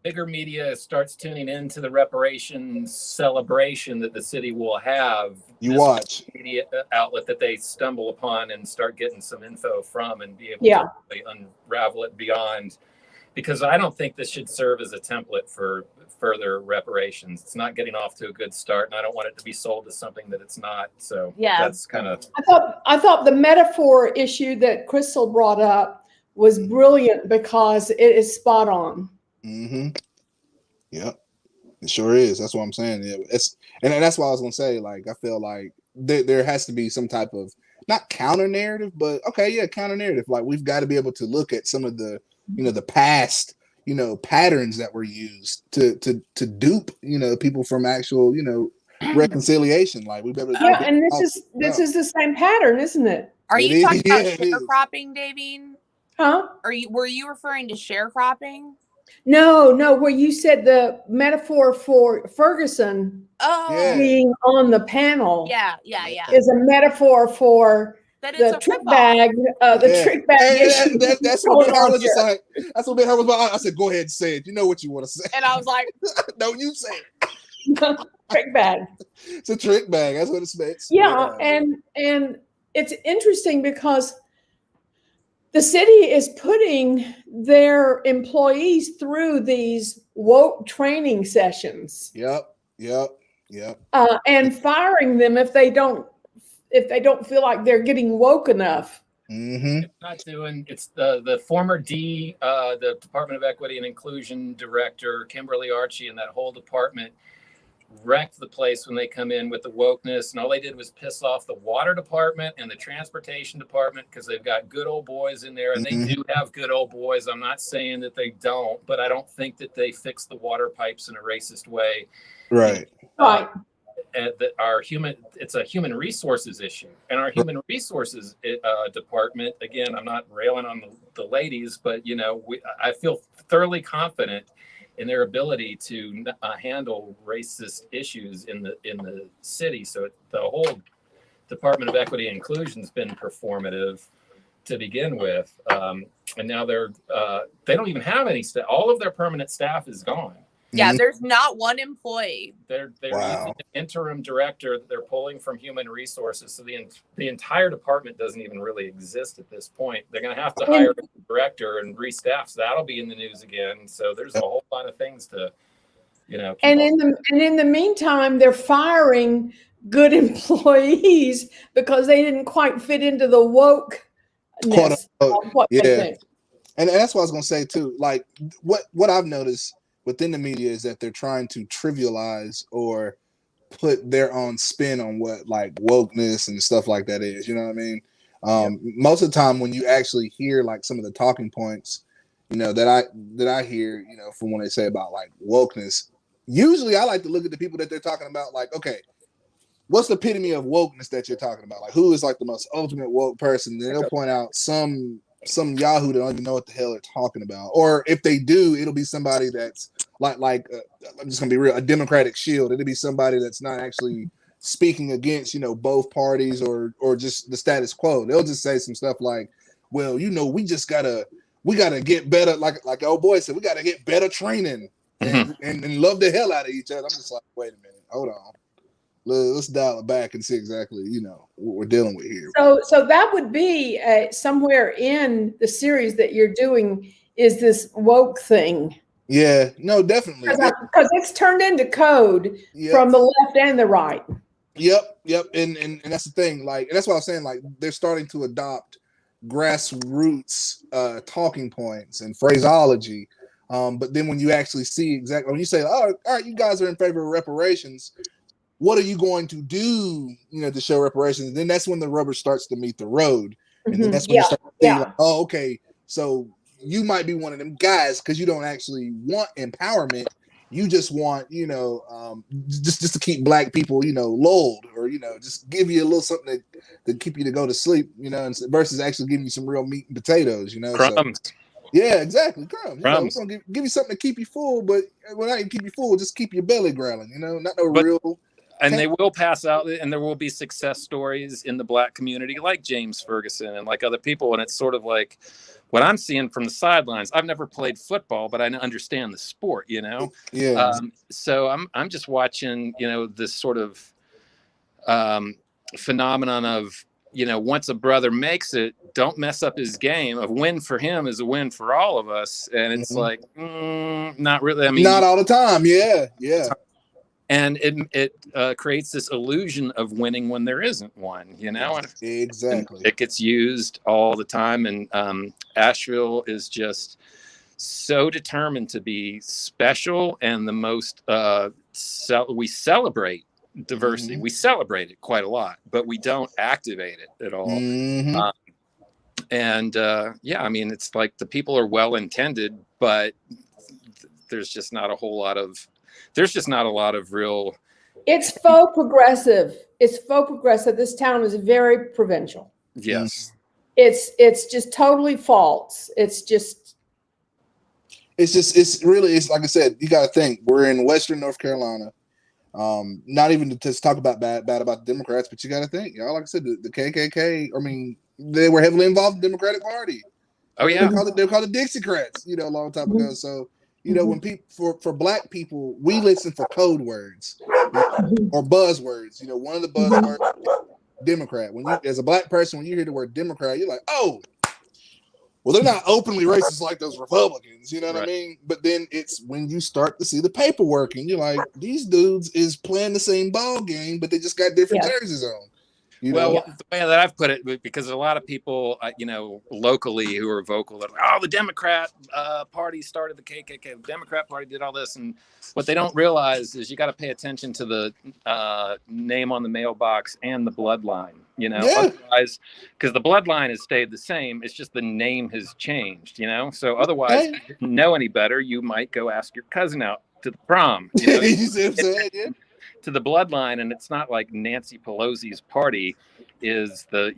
bigger media starts tuning into the reparations celebration that the city will have, you watch media outlet that they stumble upon and start getting some info from and be able to really unravel it beyond. Because I don't think this should serve as a template for further reparations. It's not getting off to a good start, and I don't want it to be sold as something that it's not. So that's kind of. I thought the metaphor issue that Crystal brought up was brilliant because it is spot on. Yep, it sure is. That's what I'm saying. Yeah, and that's why I was gonna say. Like, I feel like there has to be some type of not counter narrative, but counter narrative. Like, we've got to be able to look at some of the the past patterns that were used to dupe people from actual reconciliation. Like, we better and this is the same pattern, isn't it? Are you talking about sharecropping, Davine? Huh? Were you referring to sharecropping? No, where you said the metaphor for Ferguson being on the panel is a metaphor for the trick bag, trick bag. That's what I was just like. That's what I was about. I said, go ahead and say it. You know what you want to say. And I was like, no, you say it. Trick bag. It's a trick bag. That's what it's meant. Yeah, and it's interesting because the city is putting their employees through these woke training sessions. Yep. And firing them if they don't feel like they're getting woke enough. It's not doing. It's the former the Department of Equity and Inclusion director, Kimberly Archie, and that whole department wrecked the place when they come in with the wokeness, and all they did was piss off the water department and the transportation department because they've got good old boys in there, and they do have good old boys. I'm not saying that they don't, but I don't think that they fix the water pipes in a racist way. Right. That it's a human resources issue, and our human resources department, again, I'm not railing on the ladies, but I feel thoroughly confident in their ability to handle racist issues in the city. So the whole Department of Equity and Inclusion has been performative to begin with, and now they don't even have any staff. All of their permanent staff is gone. Yeah, there's not one employee. They're using an interim director that they're pulling from human resources. So the entire department doesn't even really exist at this point. They're going to have to hire a director and restaff. So that'll be in the news again. So there's a whole lot of things to, And in the meantime, they're firing good employees because they didn't quite fit into the wokeness of what they think. And that's what I was going to say too. Like what I've noticed within the media is that they're trying to trivialize or put their own spin on what like wokeness and stuff like that is. You know what I mean? Most of the time when you actually hear like some of the talking points, that I hear, from when they say about like wokeness. Usually, I like to look at the people that they're talking about. Like, okay, what's the epitome of wokeness that you're talking about? Like, who is like the most ultimate woke person? Then they'll point out some Yahoo that don't even know what the hell they're talking about, or if they do, it'll be somebody that's like I'm just gonna be real, a Democratic shield. It'll be somebody that's not actually speaking against both parties or just the status quo. They'll just say some stuff like, well, we gotta get better, like old boy said, we gotta get better training and love the hell out of each other. I'm just like, wait a minute, hold on. Let's dial it back and see exactly, what we're dealing with here. So that would be somewhere in the series that you're doing is this woke thing. Yeah, no, definitely. Because it's turned into code from the left and the right. Yep. And that's the thing. Like, and that's what I was saying. Like, they're starting to adopt grassroots talking points and phraseology. But then when you actually see exactly, when you say, oh, all right, you guys are in favor of reparations, what are you going to do, to show reparations? And then that's when the rubber starts to meet the road. And then that's when you start to think, like, oh, okay, so you might be one of them guys because you don't actually want empowerment. You just want, just to keep black people, lulled, or, just give you a little something to keep you to go to sleep, versus actually giving you some real meat and potatoes, Crumbs. So, yeah, exactly. Crumbs. We're gonna give you something to keep you full, but when I keep you full, just keep your belly growling, not real. And they will pass out, and there will be success stories in the black community, like James Ferguson and like other people. And it's sort of like what I'm seeing from the sidelines. I've never played football, but I understand the sport, Yeah. So I'm just watching, this sort of phenomenon of, once a brother makes it, don't mess up his game. A win for him is a win for all of us. And it's like, not really. I mean, not all the time. Yeah. And it creates this illusion of winning when there isn't one, Exactly. And it gets used all the time. And Asheville is just so determined to be special and the most. We celebrate diversity. We celebrate it quite a lot, but we don't activate it at all. I mean, it's like the people are well intended, but there's just not a lot of real. It's faux progressive. This town is very provincial. Yes. It's just totally false. It's like I said, you got to think we're in Western North Carolina. Not even to talk about bad about the Democrats, but you got to think, like I said, the KKK. I mean, they were heavily involved in the Democratic Party. Oh yeah, they're called the Dixiecrats. A long time ago. So when people for black people, we listen for code words or buzzwords. One of the buzzwords, Democrat. When you, as a black person, when you hear the word Democrat, you're like, oh, well, they're not openly racist like those Republicans. You know what I mean? But then it's when you start to see the paperwork, and you're like, these dudes is playing the same ball game, but they just got different jerseys on. The way that I've put it, because a lot of people, locally who are vocal, they're like, oh, the Democrat Party started the KKK. The Democrat Party did all this. And what they don't realize is you got to pay attention to the name on the mailbox and the bloodline, otherwise, because the bloodline has stayed the same. It's just the name has changed, So otherwise, if you didn't know any better, you might go ask your cousin out to the prom. You see what I'm saying? Yeah. To the bloodline, and it's not like Nancy Pelosi's party is the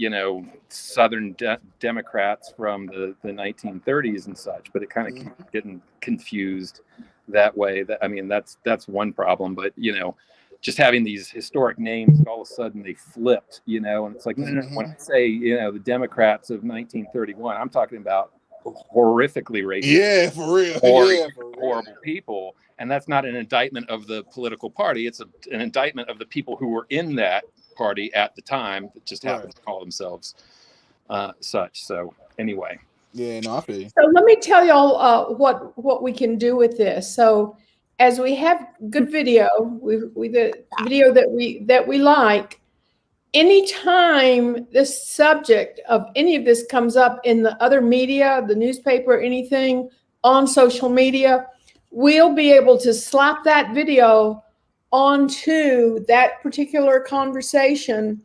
Southern Democrats from the 1930s and such, but it kind of keeps getting confused that way. That's one problem, but just having these historic names, all of a sudden they flipped, and it's like when I say the Democrats of 1931, I'm talking about horrifically racist, for real, horrible people. And that's not an indictment of the political party. It's an indictment of the people who were in that party at the time that just happen to call themselves such. So anyway. Yeah, no, I feel you. So let me tell y'all what we can do with this. So as we have good video, the video that we like, anytime this subject of any of this comes up in the other media, the newspaper, anything on social media, we'll be able to slap that video onto that particular conversation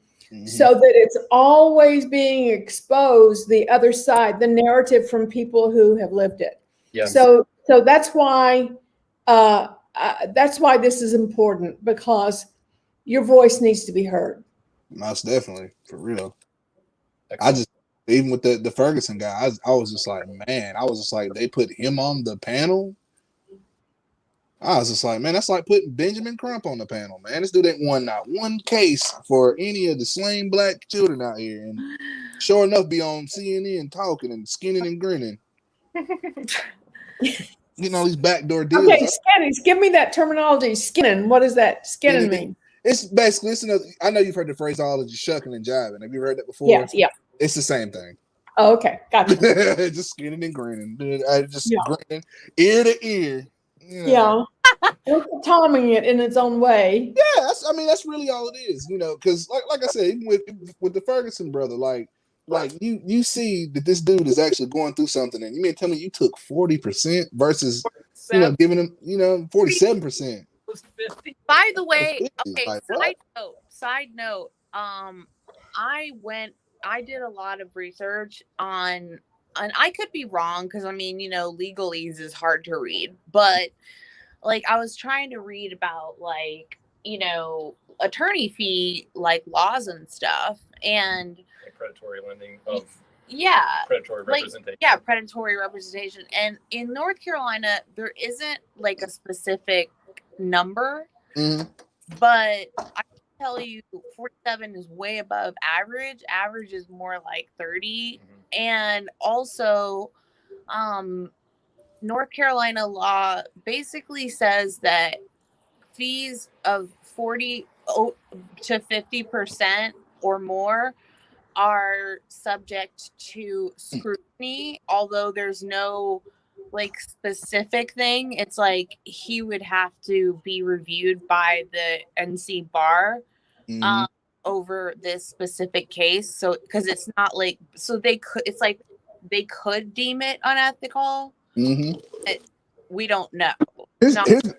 so that it's always being exposed, the other side, the narrative from people who have lived it. Yeah. So that's why this is important, because your voice needs to be heard. Most definitely, for real. I Excellent. just, even with the Ferguson guy, I was just like, man, I was just like, they put him on the panel. I was just like, man, that's like putting Benjamin Crump on the panel, man. This dude ain't won not one case for any of the slain black children out here, and sure enough, be on CNN talking and skinning and grinning, getting all these backdoor deals. Okay, skinning. Give me that terminology. Skinning. What does that skinning mean? It's basically, it's another. I know you've heard the phraseology shucking and jiving. Have you heard that before? Yes. Yeah. It's the same thing. Oh, okay. Gotcha. Just skinning and grinning. Just Yeah. grinning ear to ear. You know. Yeah. Timing it in its own way. Yeah, that's really all it is, because like I said, even with the Ferguson brother, like you see that this dude is actually going through something, and you mean tell me you took 40% versus giving him 47%. By the way, 50. okay, Like, side note, I did a lot of research on, and I could be wrong because legalese is hard to read, but like I was trying to read about attorney fee laws and stuff, and predatory lending of predatory representation. Predatory representation. And in North Carolina, there isn't a specific number, but I can tell you 47 is way above average. Average is more like 30. And also, North Carolina law basically says that fees of 40 to 50% or more are subject to scrutiny, although there's no specific thing. It's he would have to be reviewed by the NC bar over this specific case. So because it's not they could deem it unethical. We don't know. Here's the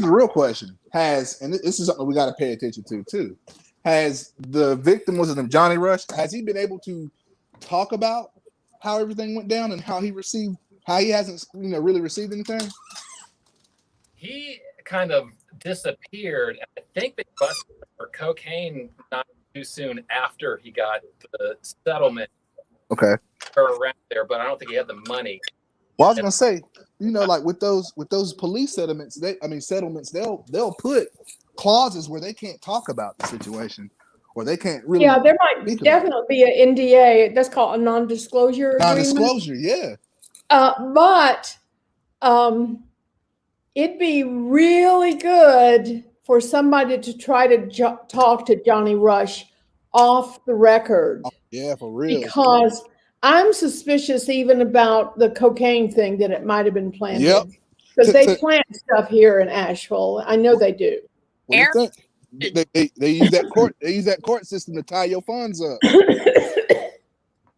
real question. And this is something we got to pay attention to too. Has the victim, was it Johnny Rush, has he been able to talk about how everything went down and how he hasn't really received anything? He kind of disappeared. I think they busted him for cocaine not too soon after he got the settlement. Okay. Around there, but I don't think he had the money. Well, I was gonna say, with those police settlements, they'll put clauses where they can't talk about the situation, or they can't really. Yeah, there might definitely be an NDA. That's called a non-disclosure agreement. Non-disclosure, yeah. But it'd be really good for somebody to try to talk to Johnny Rush off the record. Yeah, for real. Because I'm suspicious even about the cocaine thing, that it might have been planted. Yep. Because they plant stuff here in Asheville. I know they do. What do you think? They use that court system to tie your funds up.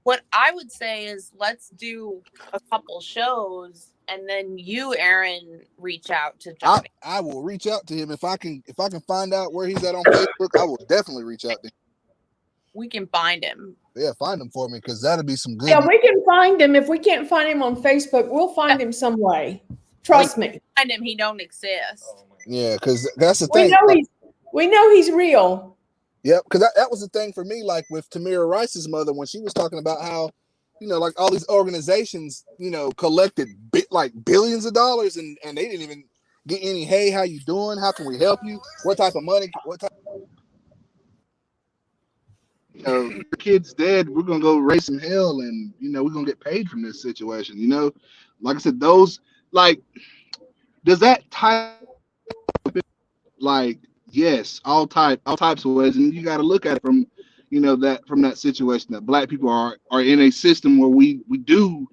What I would say is let's do a couple shows, and then you, Aaron, reach out to Johnny. I will reach out to him if I can find out where he's at on Facebook. I will definitely reach out to him. We can find him. Yeah, find him for me, because that'll be some good. Yeah, we can find him. If we can't find him on Facebook, we'll find him some way. Trust me. Find him. He don't exist. Yeah, because that's the thing. We know he's real. Yep, because that was the thing for me, with Tamira Rice's mother, when she was talking about how, all these organizations, collected billions of dollars, and they didn't even get any, hey, how you doing? How can we help you? What type of money? Your kid's dead, we're gonna go raise some hell, and we're gonna get paid from this situation. Like I said, those does that type yes, all types of ways, and you got to look at it from that situation that black people are in a system where we do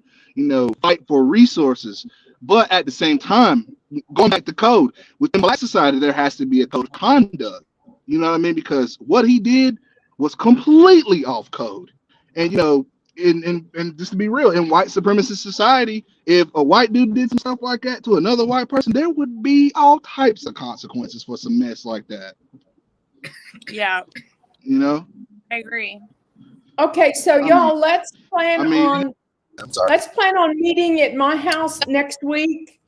fight for resources, but at the same time, going back to code within Black society, there has to be a code of conduct. You know what I mean? Because what he did was completely off code. And and just to be real, in white supremacist society, if a white dude did some stuff like that to another white person, there would be all types of consequences for some mess like that. Yeah. I agree. Okay, so y'all, let's plan on I'm sorry. Let's plan on meeting at my house next week,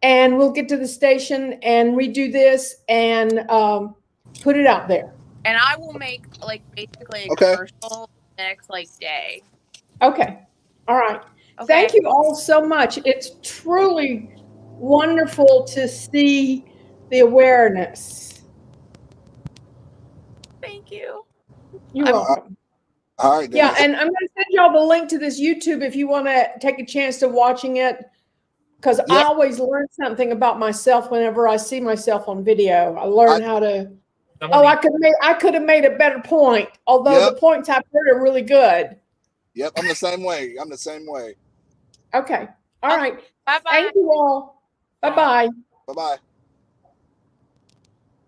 and we'll get to the station and redo this and put it out there. And I will make like basically a Okay. commercial next like day. Okay. All right. Okay. Thank you all so much. It's truly wonderful to see the awareness. Thank you. You're I'm- welcome. All right, guys. Yeah, and I'm going to send y'all the link to this YouTube if you want to take a chance to watching it, because I Yep. always learn something about myself whenever I see myself on video. I learn how to. Oh, I could have made a better point. Although Yep. the points I've heard are really good. Yep, I'm the same way. I'm the same way. Okay. All right. Bye bye. Thank you all. Bye bye. Bye-bye.